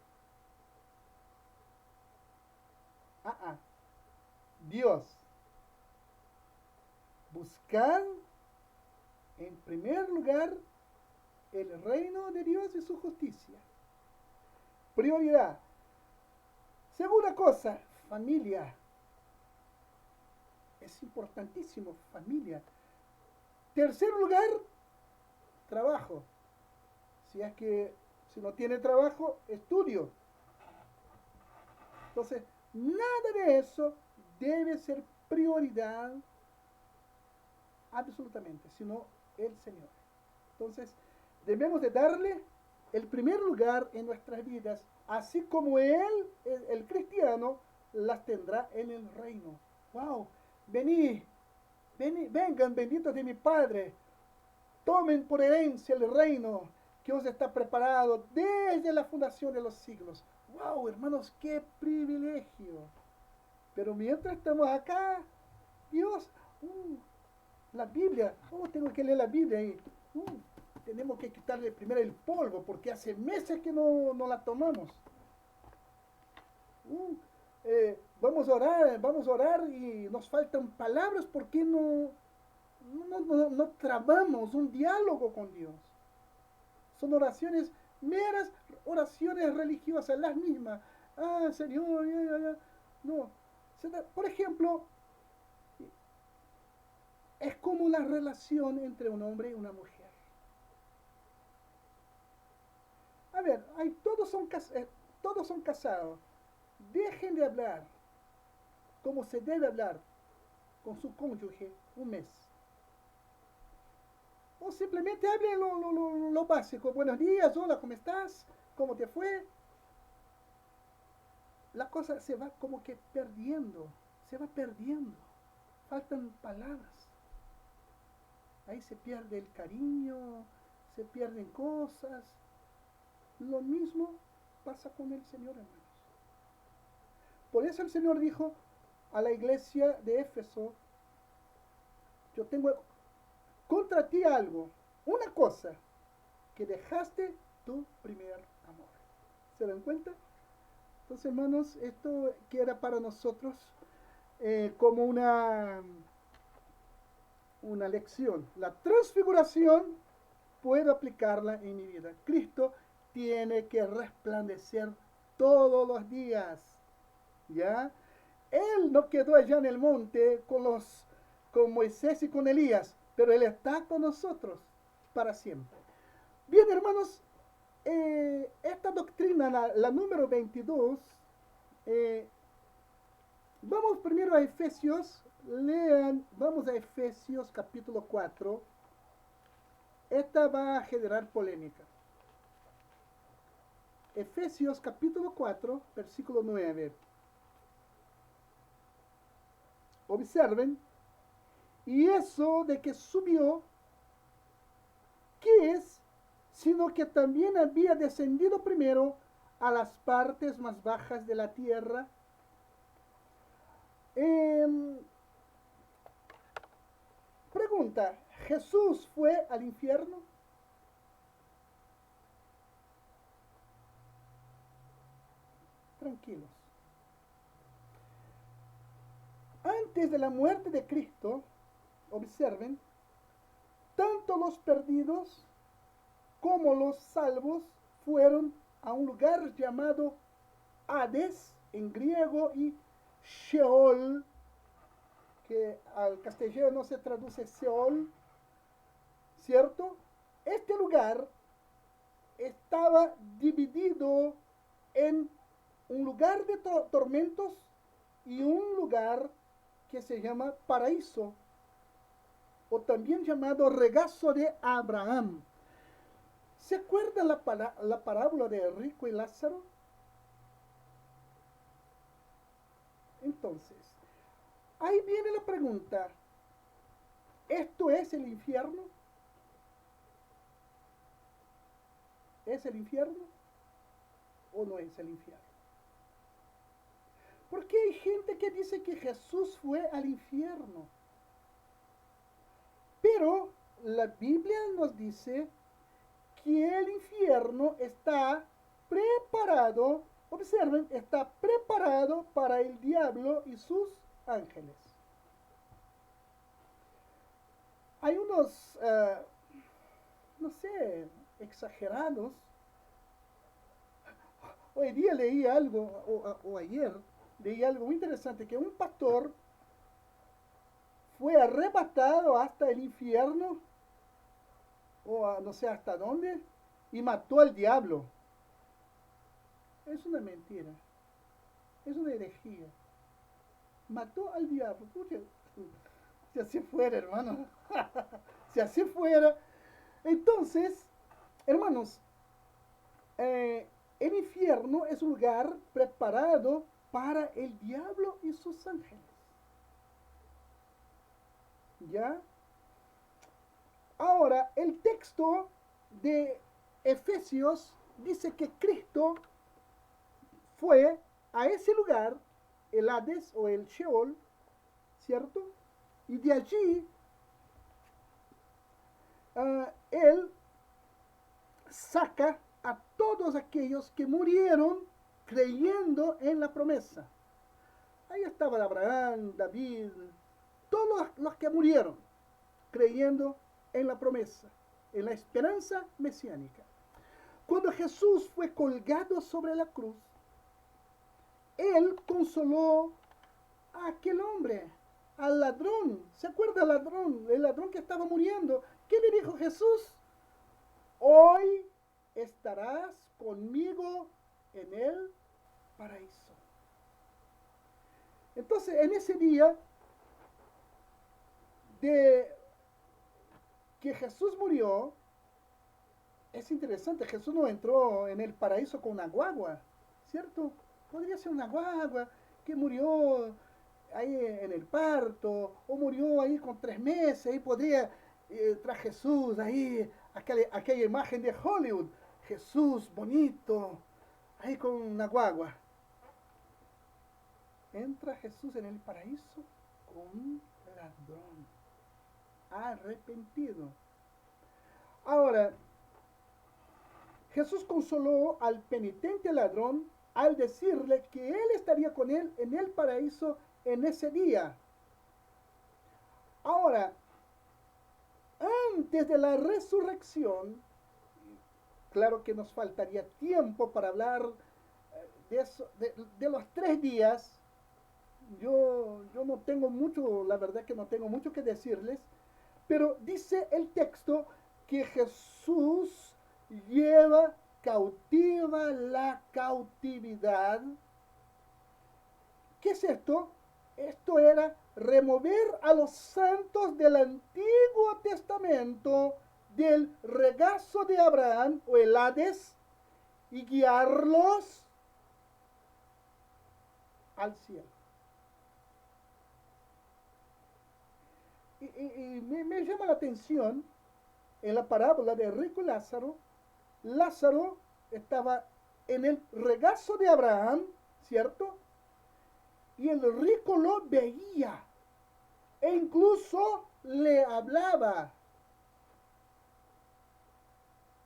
Dios. Buscar en primer lugar el reino de Dios y su justicia. Prioridad. Segunda cosa, familia. Es importantísimo, familia. Tercer lugar, trabajo. Si no tiene trabajo, estudio. Entonces, nada de eso debe ser prioridad absolutamente, sino el Señor. Entonces, debemos de darle el primer lugar en nuestras vidas, así como Él, el cristiano, las tendrá en el reino. ¡Wow! Vengan, benditos de mi Padre, tomen por herencia el reino que os está preparado desde la fundación de los siglos. ¡Wow, hermanos, qué privilegio! Pero mientras estamos acá, Dios, la Biblia, tengo que leer la Biblia y tenemos que quitarle primero el polvo porque hace meses que no la tomamos. Vamos a orar y nos faltan palabras porque no trabamos un diálogo con Dios. Son oraciones, meras oraciones religiosas, las mismas. Señor, no. Por ejemplo, es como la relación entre un hombre y una mujer. A ver, todos son casados. Dejen de hablar como se debe hablar con su cónyuge un mes. O simplemente hable lo básico. Buenos días, hola, ¿cómo estás? ¿Cómo te fue? La cosa se va como que perdiendo, se va perdiendo. Faltan palabras. Ahí se pierde el cariño, se pierden cosas. Lo mismo pasa con el Señor, hermanos. Por eso el Señor dijo a la iglesia de Éfeso, yo tengo contra ti algo, una cosa, que dejaste tu primer amor. ¿Se dan cuenta? Entonces, hermanos, esto queda para nosotros como una lección. La transfiguración puedo aplicarla en mi vida. Cristo tiene que resplandecer todos los días. ¿Ya? Él no quedó allá en el monte con Moisés y con Elías, pero Él está con nosotros para siempre. Bien, hermanos, esta doctrina, la número 22, eh, vamos primero a Efesios, vamos a Efesios capítulo 4. Esta va a generar polémica. Efesios capítulo 4, versículo 9. Observen, y eso de que subió, ¿qué es? Sino que también había descendido primero a las partes más bajas de la tierra. Pregunta, ¿Jesús fue al infierno? Tranquilos. Antes de la muerte de Cristo, observen, tanto los perdidos como los salvos fueron a un lugar llamado Hades en griego y Sheol, que al castellano se traduce Seol, ¿cierto? Este lugar estaba dividido en un lugar de tormentos y un lugar que se llama paraíso, o también llamado regazo de Abraham. ¿Se acuerdan la parábola de rico y Lázaro? Entonces, ahí viene la pregunta, ¿esto es el infierno? ¿Es el infierno o no es el infierno? Porque hay gente que dice que Jesús fue al infierno. Pero la Biblia nos dice que el infierno está preparado, observen, está preparado para el diablo y sus ángeles. Hay unos, no sé, exagerados. Hoy día leí algo, o ayer, leí algo muy interesante, que un pastor fue arrebatado hasta el infierno, o no sé hasta dónde, y mató al diablo. Es una mentira, es una herejía. Mató al diablo. Pucha, si así fuera, hermano, si así fuera. Entonces, hermanos, el infierno es un lugar preparado para el diablo y sus ángeles. ¿Ya? Ahora, el texto de Efesios dice que Cristo fue a ese lugar, el Hades o el Sheol, ¿cierto? Y de allí Él saca a todos aquellos que murieron creyendo en la promesa. Ahí estaba Abraham, David, todos los que murieron creyendo en la promesa, en la esperanza mesiánica. Cuando Jesús fue colgado sobre la cruz, Él consoló a aquel hombre, al ladrón. ¿Se acuerda el ladrón? El ladrón que estaba muriendo. ¿Qué le dijo Jesús? Hoy estarás conmigo en el paraíso. Entonces, en ese día de que Jesús murió, es interesante, Jesús no entró en el paraíso con una guagua, ¿cierto? Podría ser una guagua que murió ahí en el parto, o murió ahí con 3 meses, ahí podría, tras Jesús, ahí, aquella imagen de Hollywood, Jesús bonito, ahí con una guagua. Entra Jesús en el paraíso con un ladrón, arrepentido. Ahora, Jesús consoló al penitente ladrón al decirle que él estaría con él en el paraíso en ese día. Ahora, antes de la resurrección, claro que nos faltaría tiempo para hablar de los 3 días. Yo no tengo mucho, la verdad que no tengo mucho que decirles, pero dice el texto que Jesús lleva cautiva la cautividad. ¿Qué es esto? Esto era remover a los santos del Antiguo Testamento del regazo de Abraham o el Hades y guiarlos al cielo. Y me llama la atención en la parábola de rico y Lázaro. Lázaro estaba en el regazo de Abraham, ¿cierto? Y el rico lo veía e incluso le hablaba.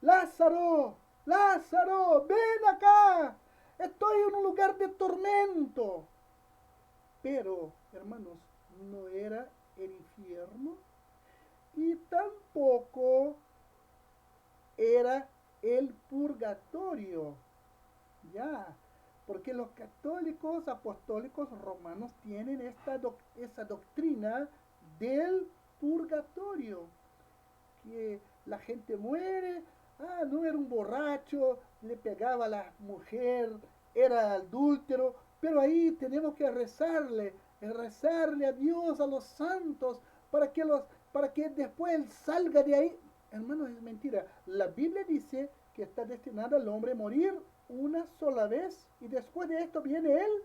Lázaro, Lázaro, ven acá, estoy en un lugar de tormento. Pero, hermanos, no era el infierno y tampoco era el purgatorio. Ya, porque los católicos apostólicos romanos tienen esa doctrina del purgatorio, que la gente muere, no era un borracho, le pegaba a la mujer, era adúltero, pero ahí tenemos que rezarle a Dios, a los santos, para que después él salga de ahí. Hermano, es mentira. La Biblia dice que está destinado al hombre a morir una sola vez y después de esto viene el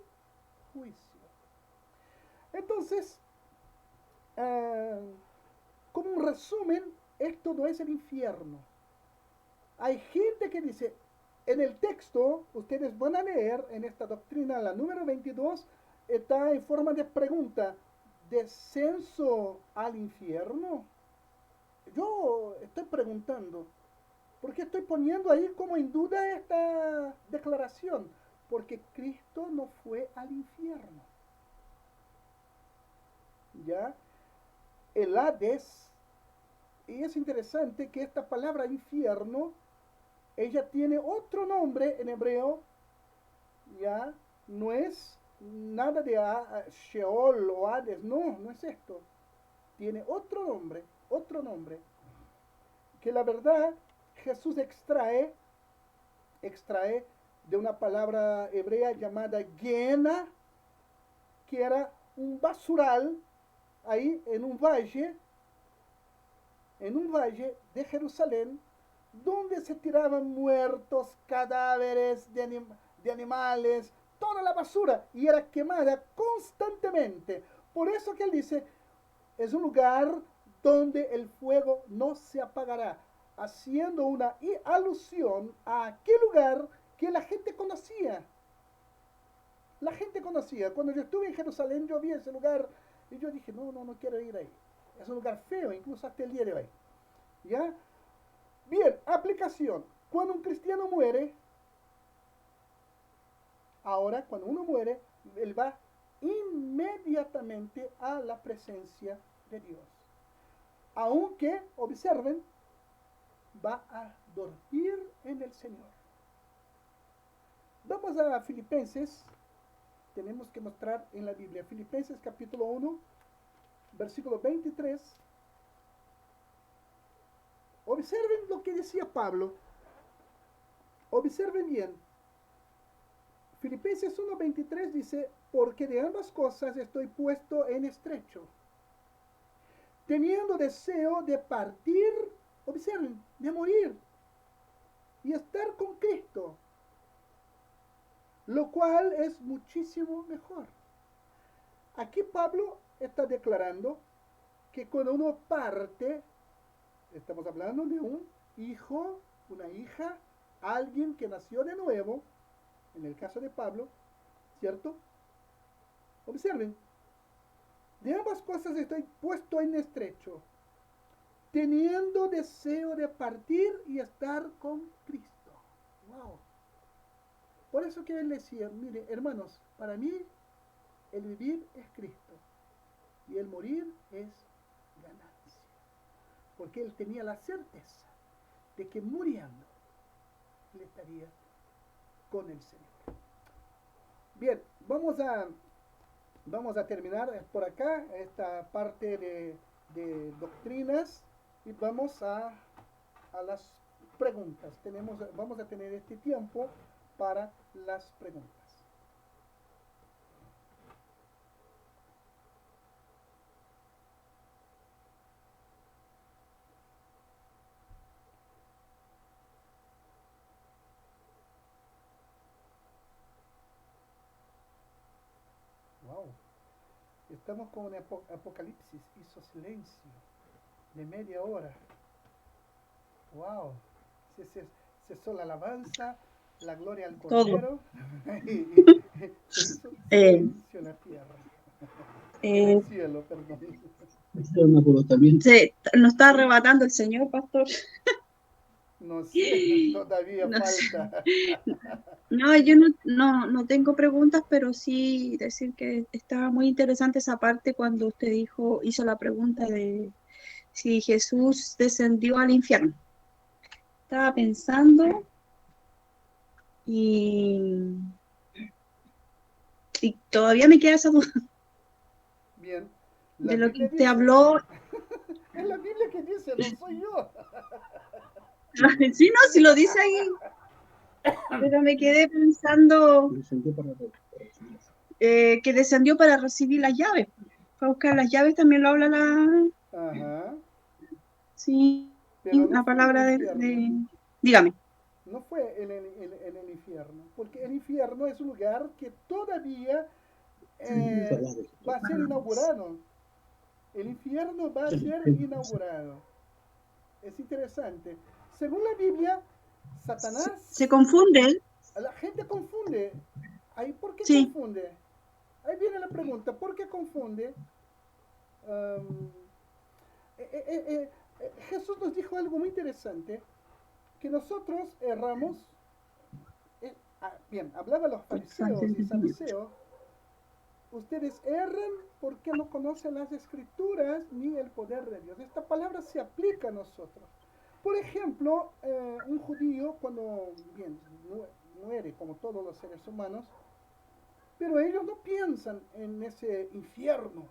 juicio. Entonces, como un resumen, esto no es el infierno. Hay gente que dice, en el texto, ustedes van a leer en esta doctrina, la número 22, está en forma de pregunta, ¿descenso al infierno? Yo estoy preguntando, porque estoy poniendo ahí como en duda esta declaración, porque Cristo no fue al infierno. ¿Ya? El Hades, y es interesante que esta palabra infierno, ella tiene otro nombre en hebreo, ¿ya? No es nada de Sheol o Hades, no es esto. Tiene otro nombre, que la verdad Jesús extrae de una palabra hebrea llamada Gehenna, que era un basural ahí en un valle de Jerusalén, donde se tiraban muertos, cadáveres de animales, toda la basura, y era quemada constantemente. Por eso que él dice, es un lugar donde el fuego no se apagará, haciendo una alusión a aquel lugar que la gente conocía. La gente conocía. Cuando yo estuve en Jerusalén, yo vi ese lugar y yo dije, no quiero ir ahí. Es un lugar feo, incluso hasta el día de hoy. ¿Ya? Bien, aplicación. Cuando un cristiano muere, ahora cuando uno muere, él va inmediatamente a la presencia de Dios. Aunque, observen, va a dormir en el Señor. Vamos a Filipenses, tenemos que mostrar en la Biblia, Filipenses capítulo 1, versículo 23. Observen lo que decía Pablo. Observen bien. Filipenses 1:23 dice, porque de ambas cosas estoy puesto en estrecho, teniendo deseo de partir, observen, de morir y estar con Cristo, lo cual es muchísimo mejor. Aquí Pablo está declarando que cuando uno parte, estamos hablando de un hijo, una hija, alguien que nació de nuevo, en el caso de Pablo, ¿cierto? Observen, de ambas cosas estoy puesto en estrecho, teniendo deseo de partir y estar con Cristo. Wow. Por eso que él decía, mire, hermanos, para mí el vivir es Cristo y el morir es ganancia. Porque él tenía la certeza de que muriendo él estaría con el Señor. Bien, vamos a terminar por acá esta parte de doctrinas y vamos a las preguntas. Vamos a tener este tiempo para las preguntas. Wow. Estamos con un apocalipsis, hizo silencio de media hora. Wow. Cesó la alabanza, la gloria al Todo. Cordero y se hizo Eh, silencio en la tierra. En el eh, cielo, perdón. nos está arrebatando el Señor, pastor. No sé, todavía No sé. falta. No, yo no tengo preguntas, pero sí decir que estaba muy interesante esa parte cuando usted hizo la pregunta de si Jesús descendió al infierno. Estaba pensando y, y todavía me queda esa duda Bien, la de lo que Biblia usted dice, habló. es la Biblia que dice, no soy yo. Sí, no, si lo dice ahí, pero me quedé pensando que descendió para recibir las llaves. Para buscar las llaves también lo habla Ajá, sí, pero no la fue en el palabra infierno. dígame. No fue en el infierno, porque el infierno es un lugar que todavía va a ser inaugurado. El infierno va a ser inaugurado. Es interesante. Según la Biblia, Se Satanás, confunde, la gente confunde. Ahí, ¿por qué sí, confunde? Ahí viene la pregunta, ¿por qué confunde? Um, eh, eh, eh, Jesús nos dijo algo muy interesante, que nosotros erramos, bien, hablaba a los fariseos y saduceos, ustedes erran porque no conocen las escrituras ni el poder de Dios. Esta palabra se aplica a nosotros. Por ejemplo, un judío cuando, bien, muere como todos los seres humanos, pero ellos no piensan en ese infierno.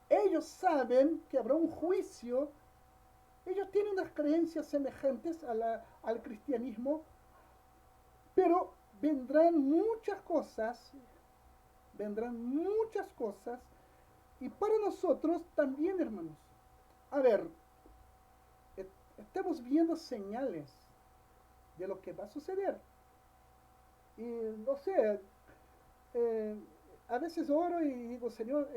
Ellos saben que habrá un juicio. Ellos tienen unas creencias semejantes al cristianismo, pero vendrán muchas cosas, y para nosotros también, hermanos. A ver, estamos viendo señales de lo que va a suceder. Y no sé, eh, a veces oro y digo, Señor,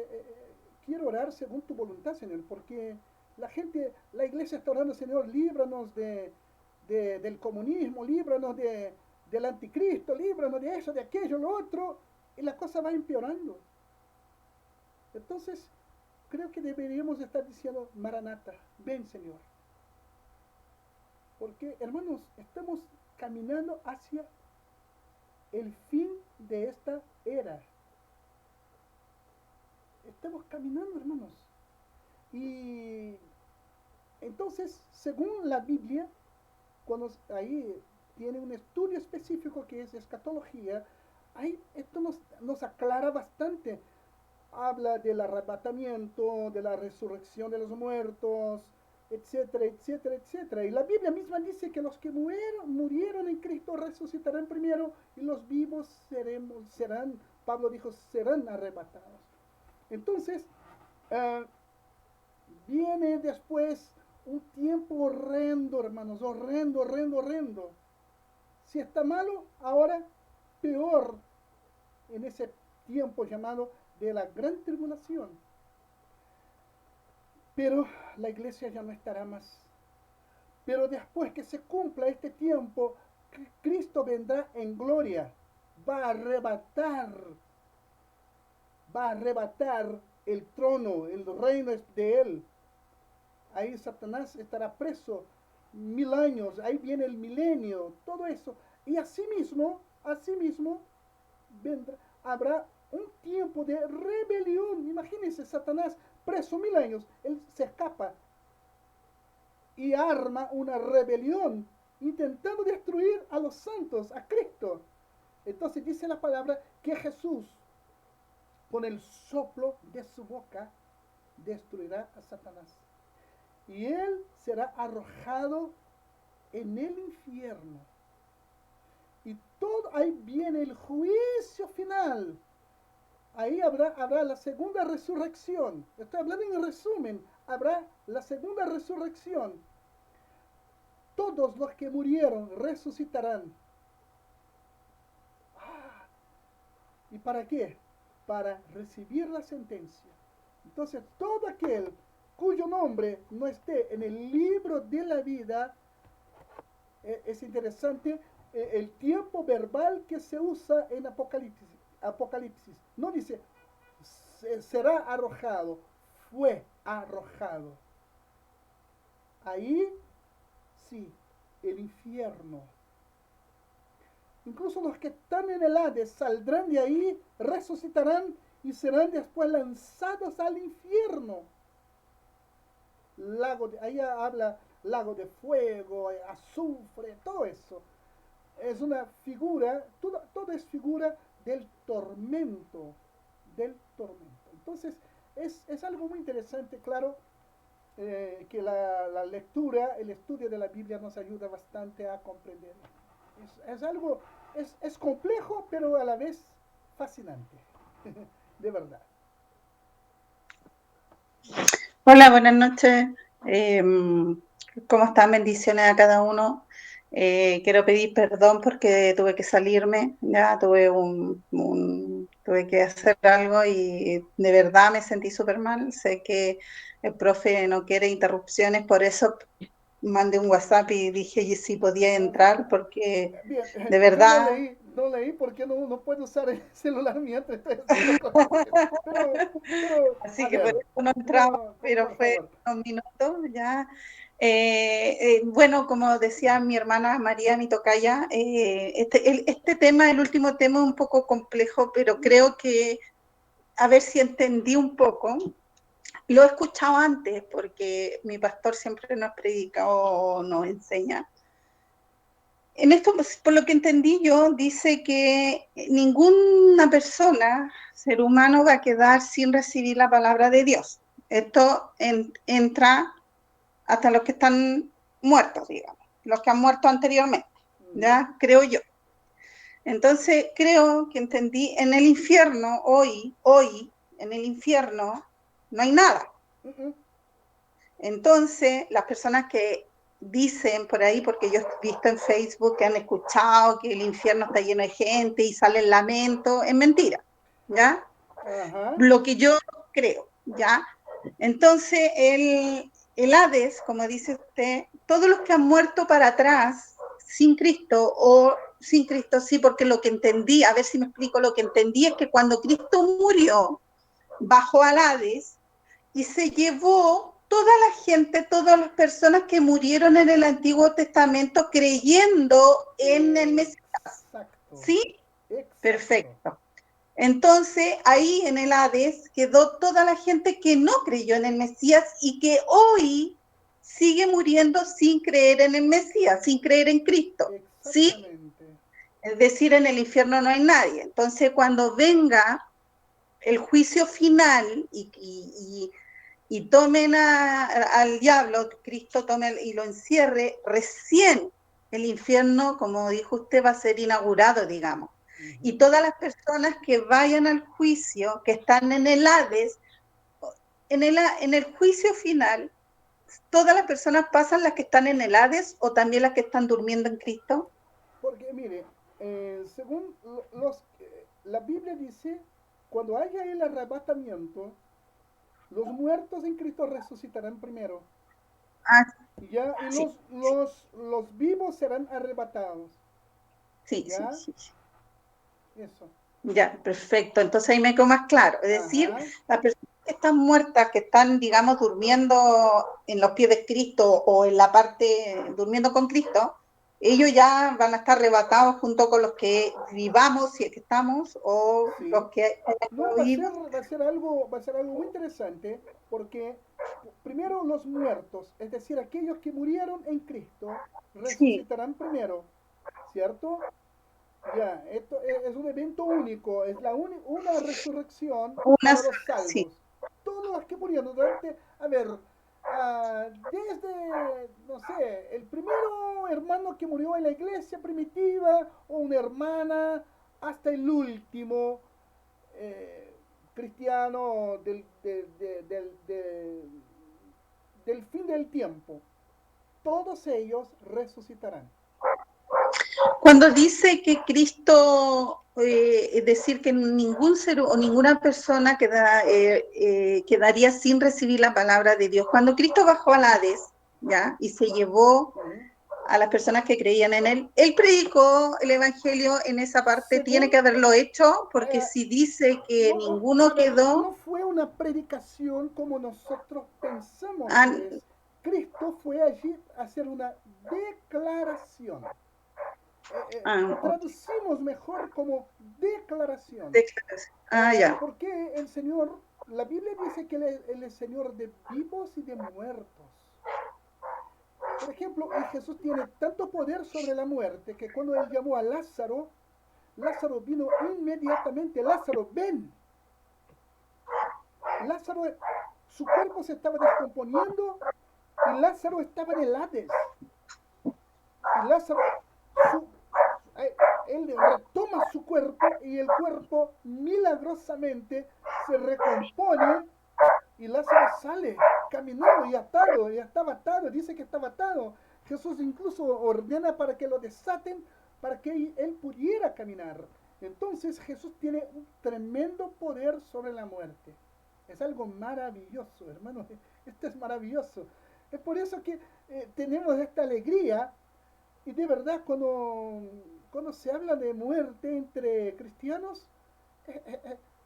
quiero orar según tu voluntad, Señor, porque la iglesia está orando, Señor, líbranos del comunismo, líbranos del anticristo, líbranos de eso, de aquello, lo otro, y la cosa va empeorando. Entonces, creo que deberíamos estar diciendo, Maranata, ven, Señor. Porque, hermanos, estamos caminando hacia el fin de esta era. Estamos caminando, hermanos. Y entonces, según la Biblia, cuando ahí tiene un estudio específico que es escatología, ahí esto nos aclara bastante. Habla del arrebatamiento, de la resurrección de los muertos, etcétera, etcétera, etcétera. Y la Biblia misma dice que los que murieron en Cristo resucitarán primero y los vivos Pablo dijo, serán arrebatados. Entonces, uh, Viene después un tiempo horrendo, hermanos, horrendo, horrendo, horrendo. Si está malo, ahora peor en ese tiempo llamado de la gran tribulación. Pero la iglesia ya no estará más. Pero después que se cumpla este tiempo, Cristo vendrá en gloria. Va a arrebatar, va a arrebatar el trono, el reino es de él. Ahí Satanás estará preso 1000 años, ahí viene el milenio, todo eso. Y asimismo, vendrá, habrá un tiempo de rebelión. Imagínense, Satanás preso 1000 años, él se escapa y arma una rebelión intentando destruir a los santos, a Cristo. Entonces dice la palabra que Jesús, con el soplo de su boca, destruirá a Satanás. Y él será arrojado en el infierno. Y todo ahí viene el juicio final. Ahí habrá la segunda resurrección. Estoy hablando en resumen. Habrá la segunda resurrección. Todos los que murieron resucitarán. ¿Y para qué? Para recibir la sentencia. Entonces, todo aquel cuyo nombre no esté en el libro de la vida, es interesante el tiempo verbal que se usa en Apocalipsis. No dice, será arrojado, fue arrojado. Ahí, sí, el infierno. Incluso los que están en el Hades saldrán de ahí, resucitarán y serán después lanzados al infierno. Ahí habla lago de fuego, azufre, todo eso. Es una figura, todo es figura del tormento, Entonces, es algo muy interesante, claro, que la lectura, el estudio de la Biblia nos ayuda bastante a comprender. Es algo, es complejo, pero a la vez fascinante, de verdad. Hola, buenas noches. ¿Cómo están? Bendiciones a cada uno. Quiero pedir perdón porque tuve que salirme, ya tuve que hacer algo y de verdad me sentí súper mal. Sé que el profe no quiere interrupciones, por eso mandé un WhatsApp y dije si podía entrar porque Bien, de yo verdad... no leí porque no puedo usar el celular mientras estoy haciendo cosas. Pero, Así a que por ver, eso no entraba, no, pero por fue favor. unos minutos ya. Bueno, como decía mi hermana María, mi tocaya, este tema, el último tema, es un poco complejo, pero creo que, a ver si entendí un poco. Lo he escuchado antes, porque mi pastor siempre nos predica o nos enseña. En esto, por lo que entendí yo, dice que ninguna persona, ser humano, va a quedar sin recibir la palabra de Dios. Esto entra hasta los que están muertos, digamos, los que han muerto anteriormente, ¿ya? Creo yo. Entonces, creo que entendí, en el infierno, hoy, en el infierno, no hay nada. Entonces, las personas que dicen por ahí, porque yo he visto en Facebook que han escuchado que el infierno está lleno de gente y sale el lamento, es mentira, ¿ya? Ajá. Lo que yo creo, ¿ya? Entonces, el Hades, como dice usted, todos los que han muerto para atrás, sin Cristo o sin Cristo, sí, porque lo que entendí, a ver si me explico, lo que entendí es que cuando Cristo murió, bajó al Hades y se llevó toda la gente, todas las personas que murieron en el Antiguo Testamento creyendo en el Mesías. Exacto. ¿Sí? Exacto. Perfecto. Entonces, ahí en el Hades quedó toda la gente que no creyó en el Mesías y que hoy sigue muriendo sin creer en el Mesías, sin creer en Cristo. ¿Sí? Es decir, en el infierno no hay nadie. Entonces, cuando venga el juicio final y tomen al diablo, Cristo tome y lo encierre, recién el infierno, como dijo usted, va a ser inaugurado, digamos. Y todas las personas que vayan al juicio, que están en el Hades, en el juicio final, ¿todas las personas pasan, las que están en el Hades o también las que están durmiendo en Cristo? Porque mire, según la Biblia dice, cuando haya el arrebatamiento, los muertos en Cristo resucitarán primero. Ah, ¿Ya? Y sí, los vivos serán arrebatados. sí, sí, ¿Ya? sí. Eso. Ya, perfecto. Entonces ahí me quedó más claro. Es decir, Ajá. las personas que están muertas, que están, digamos, durmiendo en los pies de Cristo o en la parte, durmiendo con Cristo, ellos ya van a estar arrebatados junto con los que vivamos, si es que estamos, o Sí. los que hayan No, vivos. va a ser algo muy interesante porque primero los muertos, es decir, aquellos que murieron en Cristo, Sí, resucitarán primero, ¿cierto? Ya, esto es un evento único, es una resurrección para unas, los sí. salvos. Todos los que murieron durante, a ver, desde, no sé, el primero hermano que murió en la iglesia primitiva o una hermana, hasta el último cristiano del fin del tiempo. Todos ellos resucitarán. Cuando dice que Cristo, es decir, que ningún ser o ninguna persona quedaría sin recibir la palabra de Dios. Cuando Cristo bajó al Hades, ¿ya? Y se llevó Uh-huh. a las personas que creían en él predicó el Evangelio en esa parte, tiene Según que haberlo hecho, porque eh, si dice que no, a ninguno ver, no quedó, fue una predicación como nosotros pensamos ah, que es. Cristo fue allí a hacer una declaración. ah, Traducimos mejor como declaración. ya, Porque el Señor, la Biblia dice que Él es Señor de vivos y de muertos. Por ejemplo, y Jesús tiene tanto poder sobre la muerte que cuando Él llamó a Lázaro, Lázaro vino inmediatamente. Lázaro, ven. Lázaro, su cuerpo se estaba descomponiendo y Lázaro estaba en el Hades. Y Lázaro, su, él retoma su cuerpo y el cuerpo milagrosamente se recompone y Lázaro sale caminando y atado, ya estaba atado, dice que estaba atado. Jesús incluso ordena para que lo desaten para que él pudiera caminar. Entonces Jesús tiene un tremendo poder sobre la muerte. Es algo maravilloso, hermano. Esto es maravilloso. Es por eso que tenemos esta alegría y de verdad cuando se habla de muerte entre cristianos,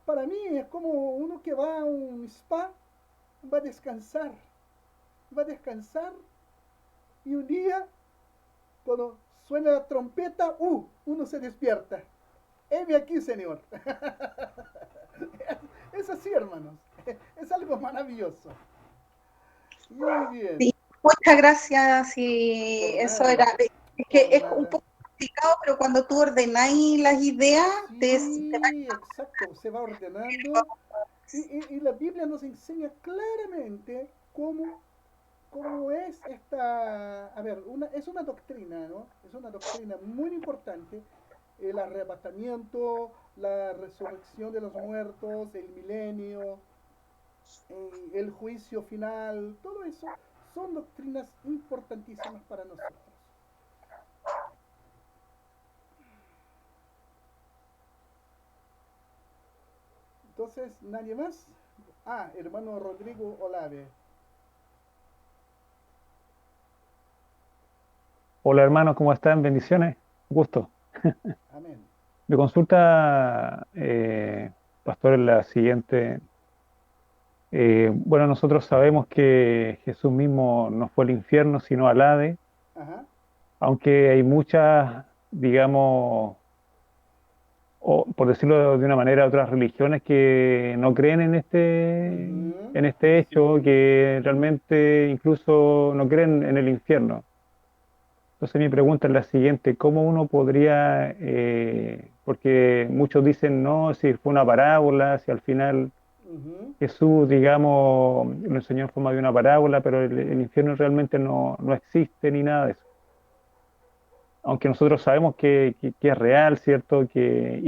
para mí es como uno que va a un spa, va a descansar, va a descansar y un día cuando suena la trompeta, uno se despierta. Heme aquí, Señor. Es así, hermanos. Es algo maravilloso. Muy bien. sí, muchas gracias, y Por eso nada, era, es que por es un nada. poco complicado, pero cuando tú ordenáis las ideas, te Sí, exacto. Se va ordenando. Y la Biblia nos enseña claramente cómo es esta, a ver, es una doctrina, ¿no? Es una doctrina muy importante, el arrebatamiento, la resurrección de los muertos, el milenio, el juicio final, todo eso son doctrinas importantísimas para nosotros. Entonces, ¿nadie más? Hermano Rodrigo Olave. Hola hermanos, ¿cómo están? Bendiciones, gusto. Amén. Mi consulta, pastor, es la siguiente. Bueno, nosotros sabemos que Jesús mismo no fue al infierno, sino al Hades, Ajá. aunque hay muchas, digamos, o por decirlo de una manera, otras religiones que no creen Ujú. en este hecho, Sí. que realmente incluso no creen en el infierno. Entonces mi pregunta es la siguiente: ¿cómo uno podría, porque muchos dicen, no, si fue una parábola, si al final Ujú. Jesús, digamos, lo enseñó en forma de una parábola, pero el infierno realmente no existe ni nada de eso? Aunque nosotros sabemos que es real, ¿cierto? Y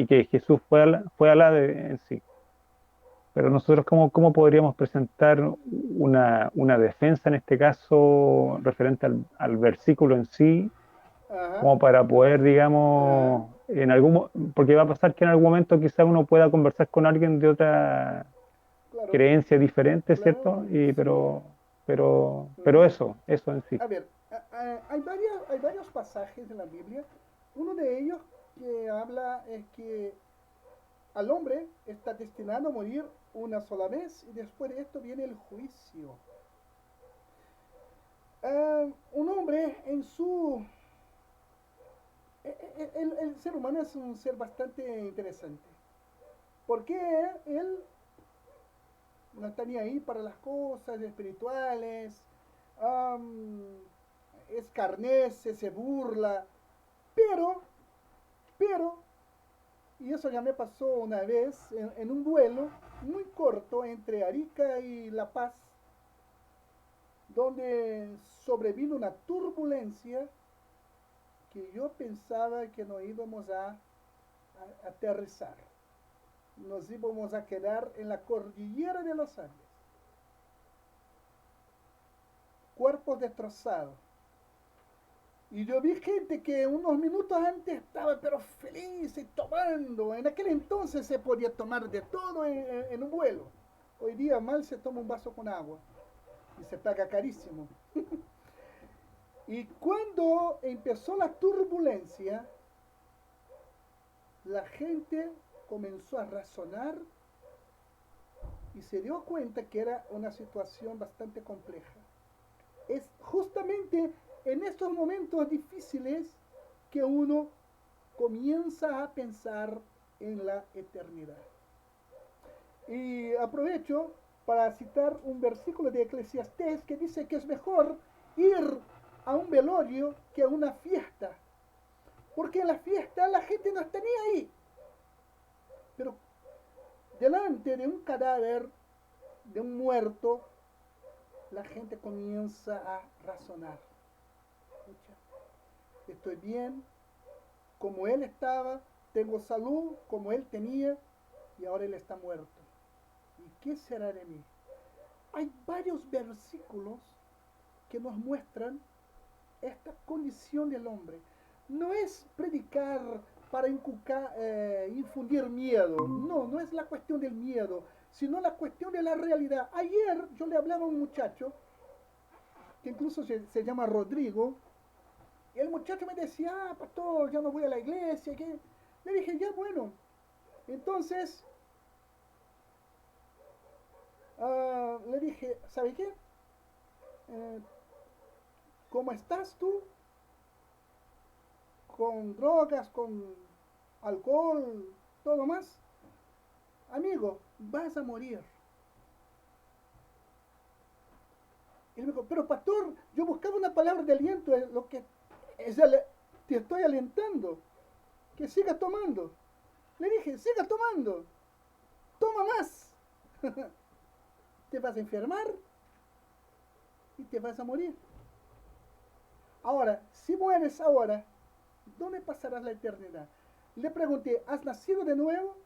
que Jesús fue a la en sí. Pero nosotros, ¿cómo podríamos presentar una defensa en este caso referente al versículo en sí, Ajá, como para poder, ajá, digamos, porque va a pasar que en algún momento quizá uno pueda conversar con alguien de otra claro, creencia diferente, claro, ¿cierto? sí. Pero Ujú. eso en sí. A ver, hay varios pasajes en la Biblia. Uno de ellos que habla es que al hombre está destinado a morir una sola vez y después de esto viene el juicio. Un hombre en su... el ser humano es un ser bastante interesante. Porque él no está ni ahí para las cosas espirituales, um, escarnece, se burla, pero, pero, y eso ya me pasó una vez en un vuelo muy corto entre Arica y La Paz, donde sobrevino una turbulencia que yo pensaba que no íbamos a aterrizar. Nos íbamos a quedar en la cordillera de los Andes. Cuerpos destrozados. Y yo vi gente que unos minutos antes estaba pero feliz y tomando. En aquel entonces se podía tomar de todo en un vuelo. Hoy día mal se toma un vaso con agua y se paga carísimo. Y cuando empezó la turbulencia, la gente comenzó a razonar y se dio cuenta que era una situación bastante compleja. Es justamente en estos momentos difíciles que uno comienza a pensar en la eternidad. Y aprovecho para citar un versículo de Eclesiastés que dice que es mejor ir a un velorio que a una fiesta. Porque en la fiesta la gente no está ni ahí. Pero delante de un cadáver, de un muerto, la gente comienza a razonar. Escucha, estoy bien, como él estaba, tengo salud como él tenía y ahora él está muerto. ¿Y qué será de mí? Hay varios versículos que nos muestran esta condición del hombre. No es predicar para infundir miedo, no es la cuestión del miedo, sino la cuestión de la realidad. Ayer yo le hablaba a un muchacho, que incluso se llama Rodrigo, y el muchacho me decía, pastor, ya no voy a la iglesia. ¿Qué? Le dije, ya bueno, entonces le dije, ¿sabe qué? Eh, ¿Cómo estás tú? Con drogas, con alcohol, todo más. Amigo, vas a morir. Y él me dijo, pero pastor, yo buscaba una palabra de aliento, lo que es te estoy alentando, que siga tomando. Le dije, siga tomando, toma más. Te vas a enfermar y te vas a morir. Ahora, si mueres ahora, ¿dónde pasarás la eternidad? Le pregunté, ¿has nacido de nuevo?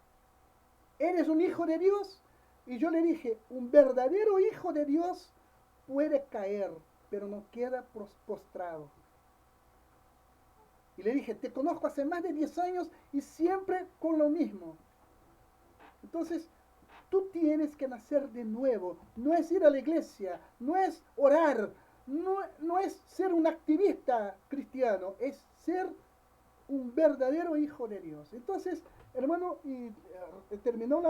¿Eres un hijo de Dios? Y yo le dije, un verdadero hijo de Dios puede caer, pero no queda postrado. Y le dije, te conozco hace más de 10 años y siempre con lo mismo. Entonces, tú tienes que nacer de nuevo. No es ir a la iglesia, no es orar, no es ser un activista cristiano, es ser un verdadero hijo de Dios. Entonces, hermano, terminó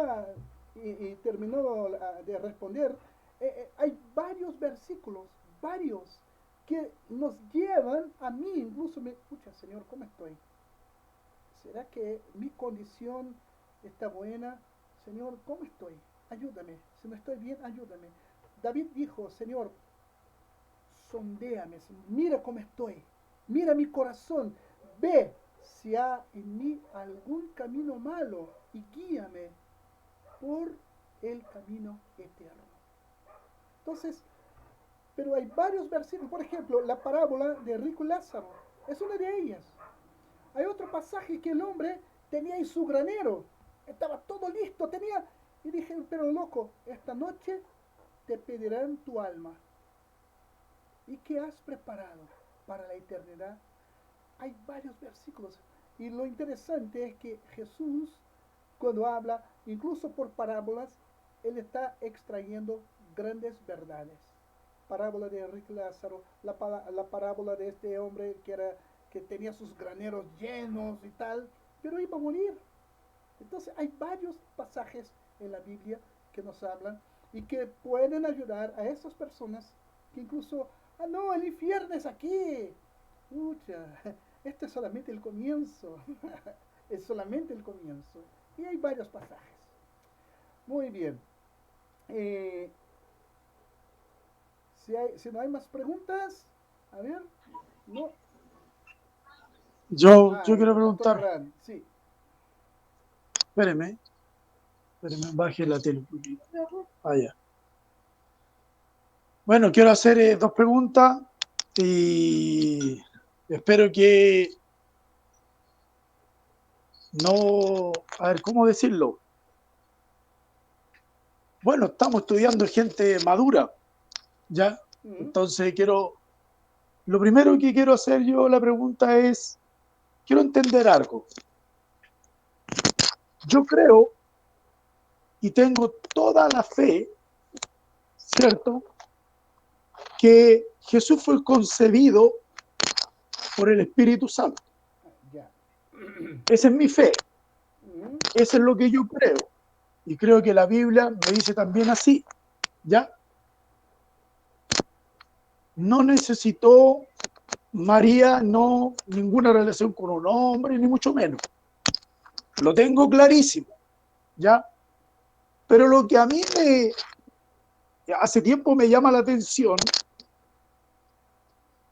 de responder. Hay varios versículos, varios, que nos llevan a mí, incluso me escucha, Señor, ¿cómo estoy? ¿Será que mi condición está buena? Señor, ¿cómo estoy? Ayúdame. Si no estoy bien, ayúdame. David dijo, Señor, sondéame, mira cómo estoy, mira mi corazón, ve si hay en mí algún camino malo y guíame por el camino eterno. Entonces, pero hay varios versículos, por ejemplo, la parábola de rico y Lázaro, es una de ellas. Hay otro pasaje que el hombre tenía en su granero, estaba todo listo, tenía Y dije, pero loco, esta noche te pedirán tu alma. ¿Y qué has preparado para la eternidad? Hay varios versículos. Y lo interesante es que Jesús, cuando habla, incluso por parábolas, él está extrayendo grandes verdades. Parábola de Enrique Lázaro, la parábola de este hombre que tenía sus graneros llenos y tal, pero iba a morir. Entonces hay varios pasajes en la Biblia que nos hablan y que pueden ayudar a esas personas que incluso, no, el infierno es aquí. Pucha, este es solamente el comienzo. Es solamente el comienzo. Y hay varios pasajes. Muy bien. Eh, si no hay más preguntas, a ver, no. Yo quiero El pastor preguntar, Abraham, sí. espéreme, baje la tele un poquito. Allá. Bueno, quiero hacer dos preguntas y espero que no, a ver, ¿cómo decirlo? Bueno, estamos estudiando gente madura, ¿ya? Entonces lo primero que quiero hacer yo, la pregunta es, quiero entender algo. Yo creo y tengo toda la fe, ¿cierto?, que Jesús fue concebido por el Espíritu Santo. Ya. Esa es mi fe, eso es lo que yo creo. Y creo que la Biblia me dice también así, ¿ya? No necesitó María ninguna relación con un hombre, ni mucho menos. Lo tengo clarísimo, ¿ya? Pero lo que a mí hace tiempo me llama la atención,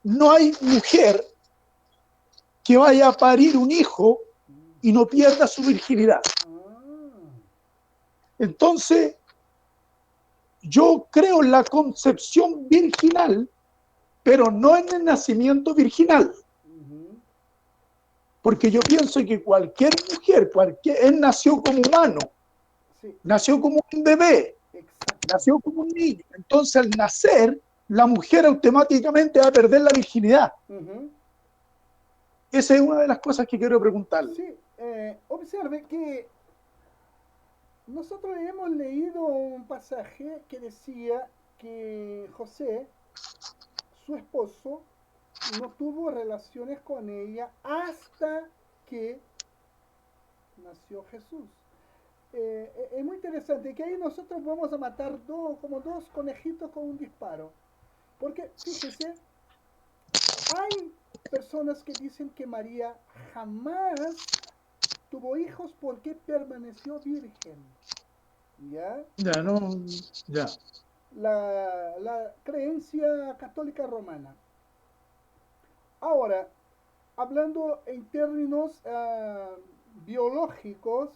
no hay mujer que vaya a parir un hijo y no pierda su virginidad. Entonces, yo creo en la concepción virginal, pero no en el nacimiento virginal. Porque yo pienso que cualquier mujer, él nació como humano, sí, nació como un bebé, nació como un niño. Entonces, al nacer, la mujer automáticamente va a perder la virginidad. Esa es una de las cosas que quiero preguntarle. Sí, observe que nosotros hemos leído un pasaje que decía que José, su esposo, no tuvo relaciones con ella hasta que nació Jesús. Es muy interesante que ahí nosotros vamos a matar como dos conejitos con un disparo. Porque, fíjese, hay personas que dicen que María jamás tuvo hijos porque permaneció virgen. ¿Ya? Ya, no, ya. La creencia católica romana. Ahora, hablando en términos biológicos,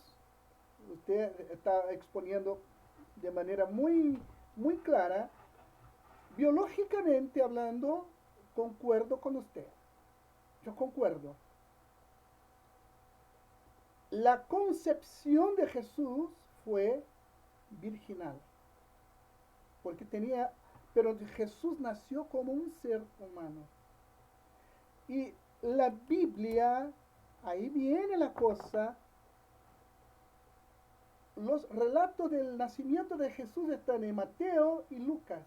usted está exponiendo de manera muy, muy clara, biológicamente hablando, concuerdo con usted. Yo concuerdo. La concepción de Jesús fue virginal, porque pero Jesús nació como un ser humano. Y la Biblia, ahí viene la cosa, los relatos del nacimiento de Jesús están en Mateo y Lucas.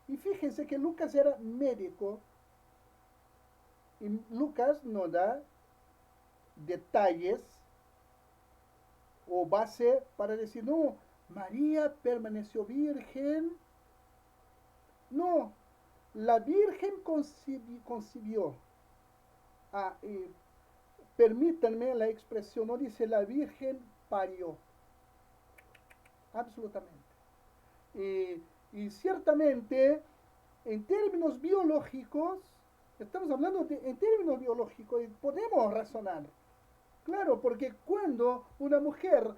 Y fíjense que Lucas era médico, y Lucas nos da detalles o base para decir, no, María permaneció virgen. No, la Virgen concibió. Permítanme la expresión, no dice la Virgen parió. Absolutamente. Y ciertamente, en términos biológicos, estamos hablando en términos biológicos, y podemos razonar. Claro, porque cuando una mujer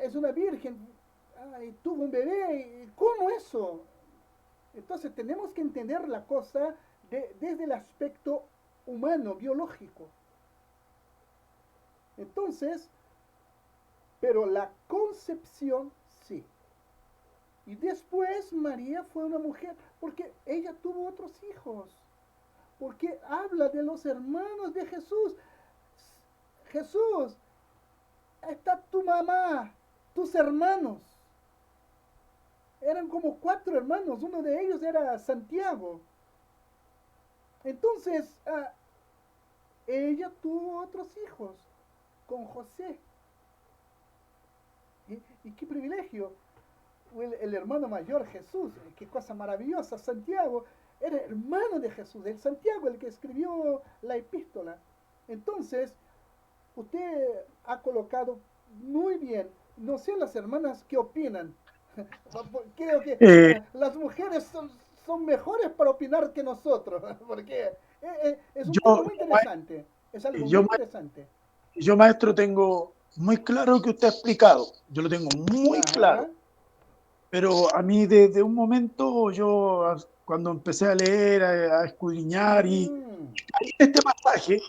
es una virgen y tuvo un bebé, ¿cómo eso? Entonces tenemos que entender la cosa desde el aspecto humano, biológico. Entonces, pero la concepción sí. Y después María fue una mujer, porque ella tuvo otros hijos, porque habla de los hermanos de Jesús. Jesús, está tu mamá, tus hermanos. Eran como 4 hermanos, uno de ellos era Santiago. Entonces, ella tuvo otros hijos con José. Y qué privilegio. El hermano mayor Jesús, qué cosa maravillosa. Santiago era hermano de Jesús, el Santiago, el que escribió la epístola. Entonces, usted ha colocado muy bien. No sé las hermanas qué opinan. Creo que las mujeres son mejores para opinar que nosotros, porque es un tema muy interesante. Es algo muy interesante. Yo, maestro, tengo muy claro que usted ha explicado. Yo lo tengo muy claro. Pero a mí desde un momento, yo cuando empecé a leer, a escudriñar y caí en este pasaje,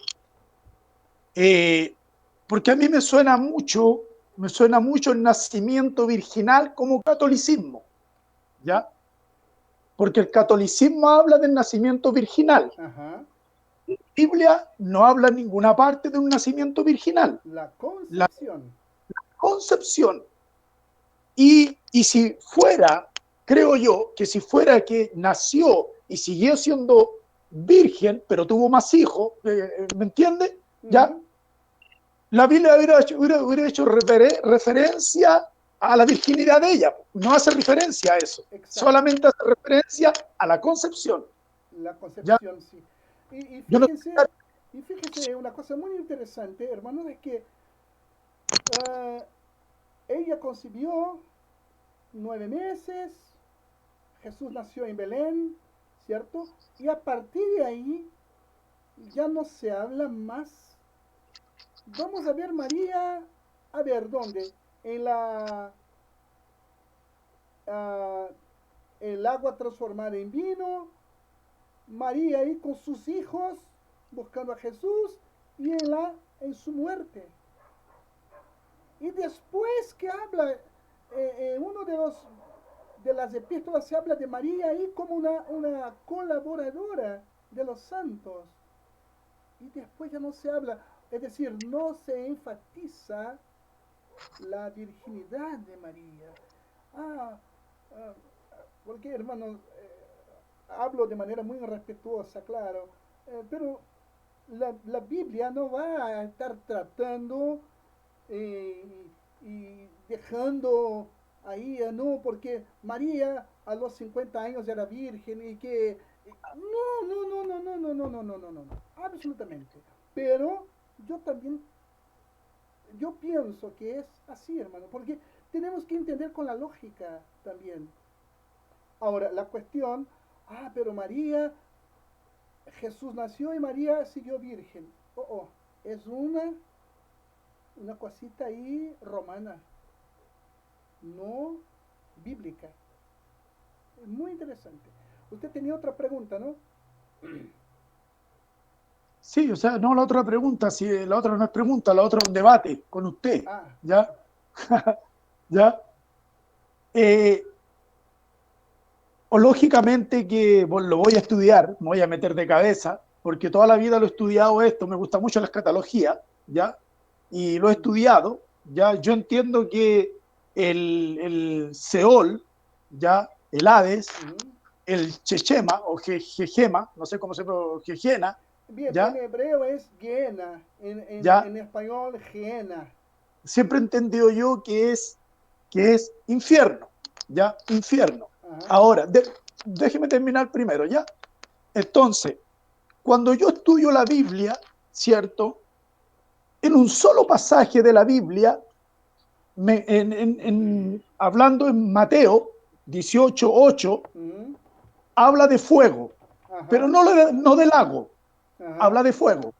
porque a mí me suena mucho el nacimiento virginal como catolicismo, ¿ya? Porque el catolicismo habla del nacimiento virginal. Ajá. La Biblia no habla en ninguna parte de un nacimiento virginal. La concepción. La concepción. Y si fuera, creo yo, que si fuera que nació y siguió siendo virgen, pero tuvo más hijos, ¿me entiende? ¿Ya? La Biblia hubiera hecho referencia a la virginidad de ella. No hace referencia a eso. Exacto. Solamente hace referencia a la concepción. La concepción, ¿ya? Sí. Y fíjese una cosa muy interesante, hermano, es que ella concibió 9 meses, Jesús nació en Belén, ¿cierto? Y a partir de ahí ya no se habla más. Vamos a ver María, a ver, ¿dónde? En el agua transformada en vino, María ahí con sus hijos buscando a Jesús y en su muerte. Y después que habla, uno de las epístolas se habla de María ahí como una colaboradora de los santos. Y después ya no se habla, es decir, no se enfatiza la virginidad de María. Porque, hermanos, hablo de manera muy respetuosa, claro, pero la Biblia no va a estar tratando y dejando ahí, no, porque María a los 50 años era virgen y que... No, absolutamente. Pero yo pienso que es así, hermano, porque tenemos que entender con la lógica también. Ahora, la cuestión, pero María, Jesús nació y María siguió virgen. Es una cosita ahí romana, no bíblica. Es muy interesante. Usted tenía otra pregunta, ¿no? Sí, o sea, no la otra pregunta, si la otra no es pregunta, la otra es un debate con usted. ¿Ya? ¿Ya? O lógicamente que lo voy a estudiar, me voy a meter de cabeza, porque toda la vida lo he estudiado esto, me gusta mucho la escatología, ¿ya? Y lo he estudiado, ¿ya? Yo entiendo que el Seol, ¿ya? El Hades, el Chechema o Jejema, no sé cómo se pronuncia, Jejena. Bien, ¿ya? En hebreo es Gehenna, en español Gehenna. Siempre he entendido yo que es infierno, ¿ya? Infierno. Ahora, déjeme terminar primero, ¿ya? Entonces, cuando yo estudio la Biblia, ¿cierto? En un solo pasaje de la Biblia, hablando en Mateo 18:8, habla de fuego, pero no de lago, habla de fuego.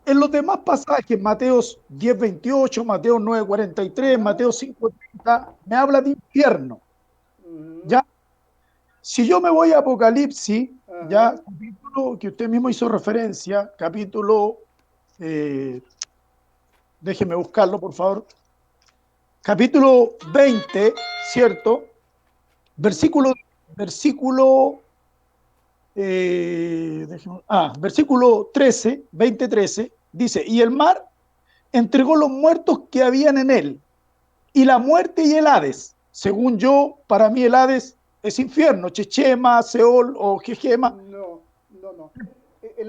En los demás pasajes, Mateo 10:28, Mateo 9:43, Mateo 5:30, me habla de infierno. ¿Ya? Si yo me voy a Apocalipsis, ya, capítulo que usted mismo hizo referencia, capítulo, déjeme buscarlo, por favor. capítulo 20, ¿cierto? Versículo, versículo 13, 20-13, dice, y el mar entregó los muertos que habían en él, y la muerte y el Hades. Según yo, para mí el Hades es infierno, Chechema, Seol o Jejema. No, no, no.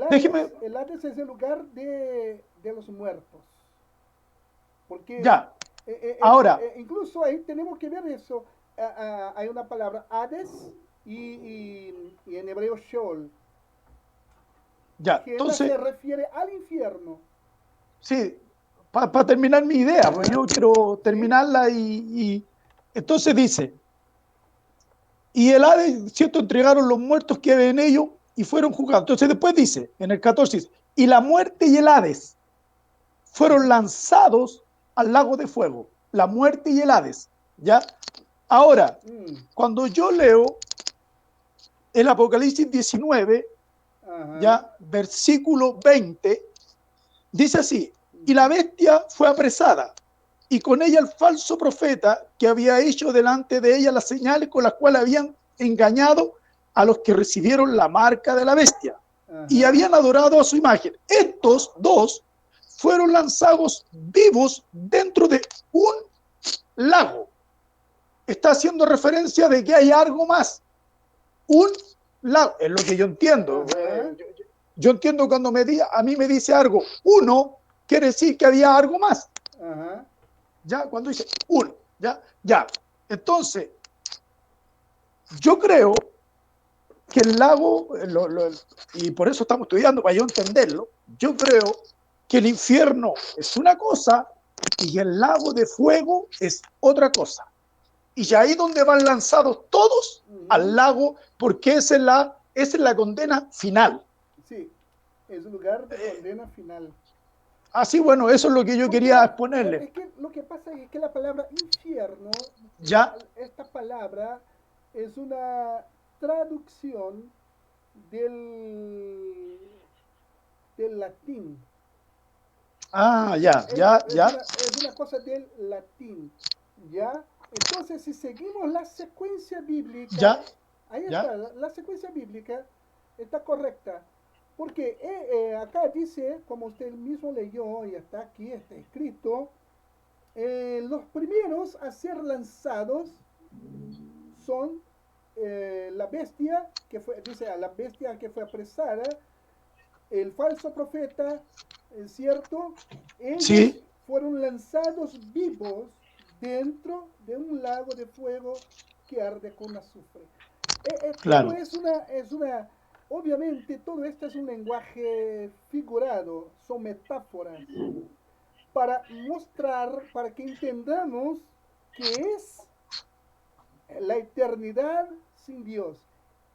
Déjeme, El Hades es el lugar de los muertos. Porque ya, ahora, incluso ahí tenemos que ver eso. Hay una palabra Hades y en hebreo Sheol. ya, Gehenna entonces, se refiere al infierno. sí, para terminar mi idea, pues yo quiero terminarla y entonces dice, y el Hades, ¿cierto? Entregaron los muertos que había en ellos y fueron juzgados. Entonces después dice, en el 14, dice, y la muerte y el Hades fueron lanzados al lago de fuego. La muerte y el Hades, ¿ya? Ahora, cuando yo leo el Apocalipsis 19, Ajá. ya, versículo 20, dice así, y la bestia fue apresada, y con ella el falso profeta que había hecho delante de ella las señales con las cuales habían engañado a los que recibieron la marca de la bestia y Ajá. habían adorado a su imagen. Estos dos fueron lanzados vivos dentro de un lago. Está haciendo referencia de que hay algo más. Un lago, es lo que yo entiendo. Yo entiendo cuando a mí me dice algo, uno, quiere decir que había algo más. Ajá. Ya, cuando dice uno, ya. Entonces, yo creo que el lago, y por eso estamos estudiando, para yo entenderlo, yo creo que el infierno es una cosa y el lago de fuego es otra cosa. Y ahí es donde van lanzados todos al lago, porque esa es la condena final. Sí, es el lugar de condena final. Así, bueno, eso es lo que yo quería exponerle. Es que lo que pasa es que la palabra infierno, Ya, esta palabra es una traducción del latín. ya. Es una cosa del latín, ¿ya? Entonces, si seguimos la secuencia bíblica, Ya, ahí ya. está, la secuencia bíblica está correcta. Porque acá dice, como usted mismo leyó, y está aquí, está escrito, los primeros a ser lanzados son la bestia, que fue, dice, a la bestia que fue apresada, el falso profeta, ¿cierto? Ellos Sí. fueron lanzados vivos dentro de un lago de fuego que arde con azufre. Claro. Todo es una, obviamente todo esto es un lenguaje figurado, son metáforas, para mostrar, para que entendamos que es la eternidad sin Dios,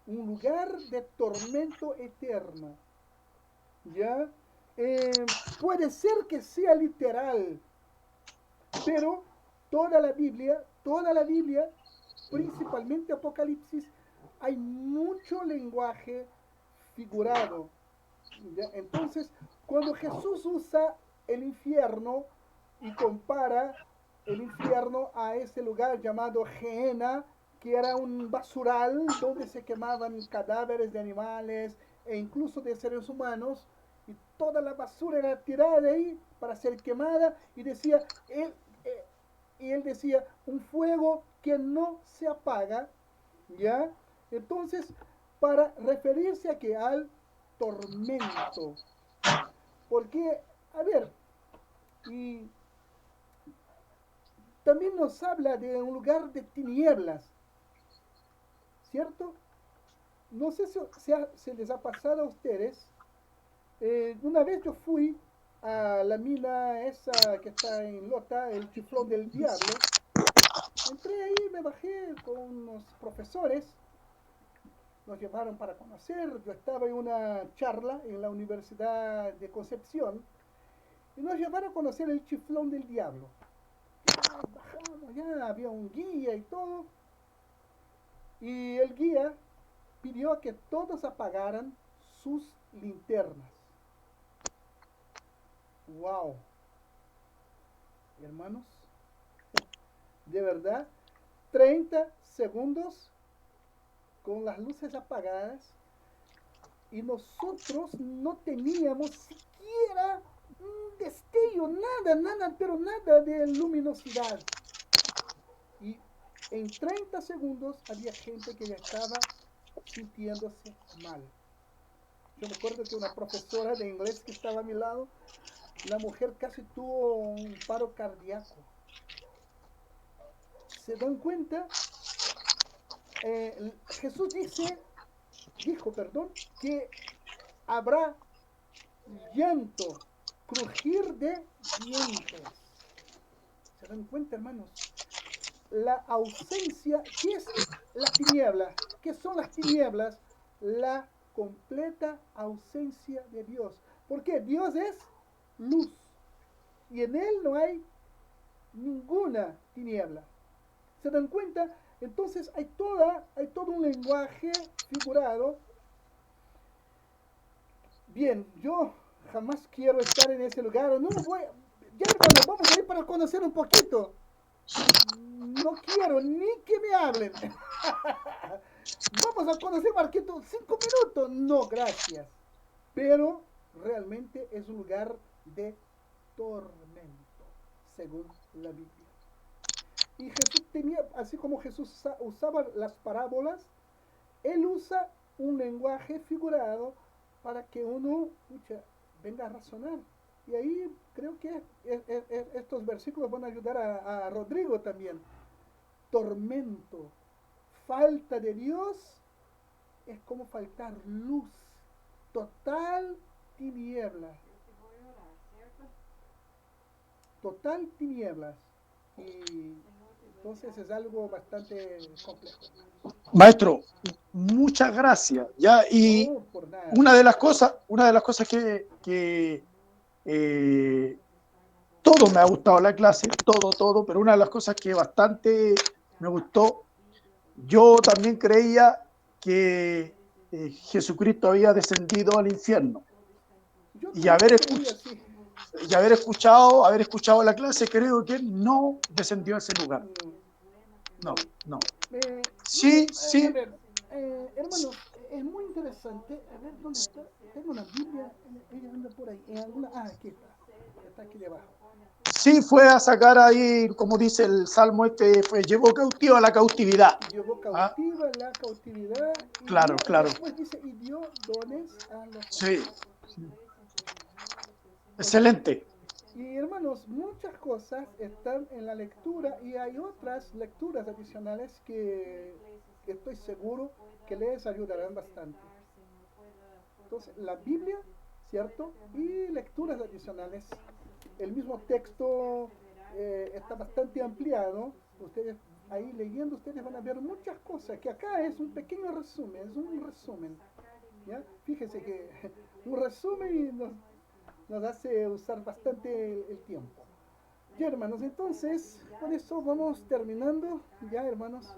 un lugar de tormento eterno. ¿Ya? Puede ser que sea literal, pero toda la Biblia, principalmente Apocalipsis, hay mucho lenguaje figurado. ¿Ya? Entonces, cuando Jesús usa el infierno y compara el infierno a ese lugar llamado Gehenna, que era un basural donde se quemaban cadáveres de animales e incluso de seres humanos, y toda la basura era tirada ahí para ser quemada, y decía, él decía, un fuego que no se apaga, ¿ya? Entonces, para referirse a que al tormento, porque, a ver, y también nos habla de un lugar de tinieblas, ¿cierto? No sé si se les ha pasado a ustedes. Una vez yo fui a la mina esa que está en Lota, el Chiflón del Diablo. Entré ahí, me bajé con unos profesores, nos llevaron para conocer. Yo estaba en una charla en la Universidad de Concepción y nos llevaron a conocer el Chiflón del Diablo. Ya bajamos, ya había un guía y todo. Y el guía pidió que todos apagaran sus linternas. ¡Wow! Hermanos, de verdad, 30 segundos con las luces apagadas y nosotros no teníamos siquiera un destello, nada, pero nada de luminosidad. Y en 30 segundos había gente que ya estaba sintiéndose mal. Yo me acuerdo que una profesora de inglés que estaba a mi lado, la mujer casi tuvo un paro cardíaco. ¿Se dan cuenta? Jesús dijo, que habrá llanto, crujir de dientes. ¿Se dan cuenta, hermanos? La ausencia, ¿qué es la tiniebla? ¿Qué son las tinieblas? La completa ausencia de Dios. ¿Por qué? Dios es luz y en Él no hay ninguna tiniebla. ¿Se dan cuenta? Entonces hay todo un lenguaje figurado. Bien, yo jamás quiero estar en ese lugar. No voy. Ya, hermano, vamos a ir para conocer un poquito. No quiero ni que me hablen. Vamos a conocer Marquito 5 minutos. No, gracias. Pero realmente es un lugar de tormento, según la Biblia. Y Jesús tenía, así como Jesús usaba las parábolas, él usa un lenguaje figurado para que uno venga a razonar. Y ahí creo que estos versículos van a ayudar a Rodrigo también. Tormento, falta de Dios es como faltar luz, total tiniebla. Total tinieblas. Y entonces es algo bastante complejo. Maestro, muchas gracias. Ya, y No, por nada. una de las cosas que todo me ha gustado la clase, todo, pero una de las cosas que bastante me gustó, yo también creía que Jesucristo había descendido al infierno. Yo Y también creía así. haber escuchado la clase, creo que no descendió a ese lugar. No. Sí. A ver, hermanos, es muy interesante. A ver, ¿dónde está? Tengo una Biblia. Ella anda por ahí. En alguna. Aquí está. Está aquí debajo. Sí, fue a sacar ahí, como dice el Salmo llevó cautiva a la cautividad. Llevó cautiva la cautividad. Y Claro. después dice, y dio dones a los hombres. Sí. Excelente. Y hermanos, muchas cosas están en la lectura y hay otras lecturas adicionales que estoy seguro que les ayudarán bastante. Entonces, la Biblia, ¿cierto? Y lecturas adicionales. El mismo texto está bastante ampliado. Ustedes ahí leyendo, ustedes van a ver muchas cosas, que acá es un pequeño resumen, es un resumen. ¿Ya? Fíjense que un resumen nos hace usar bastante el tiempo. Ya, hermanos, entonces, con eso vamos terminando. Ya, hermanos.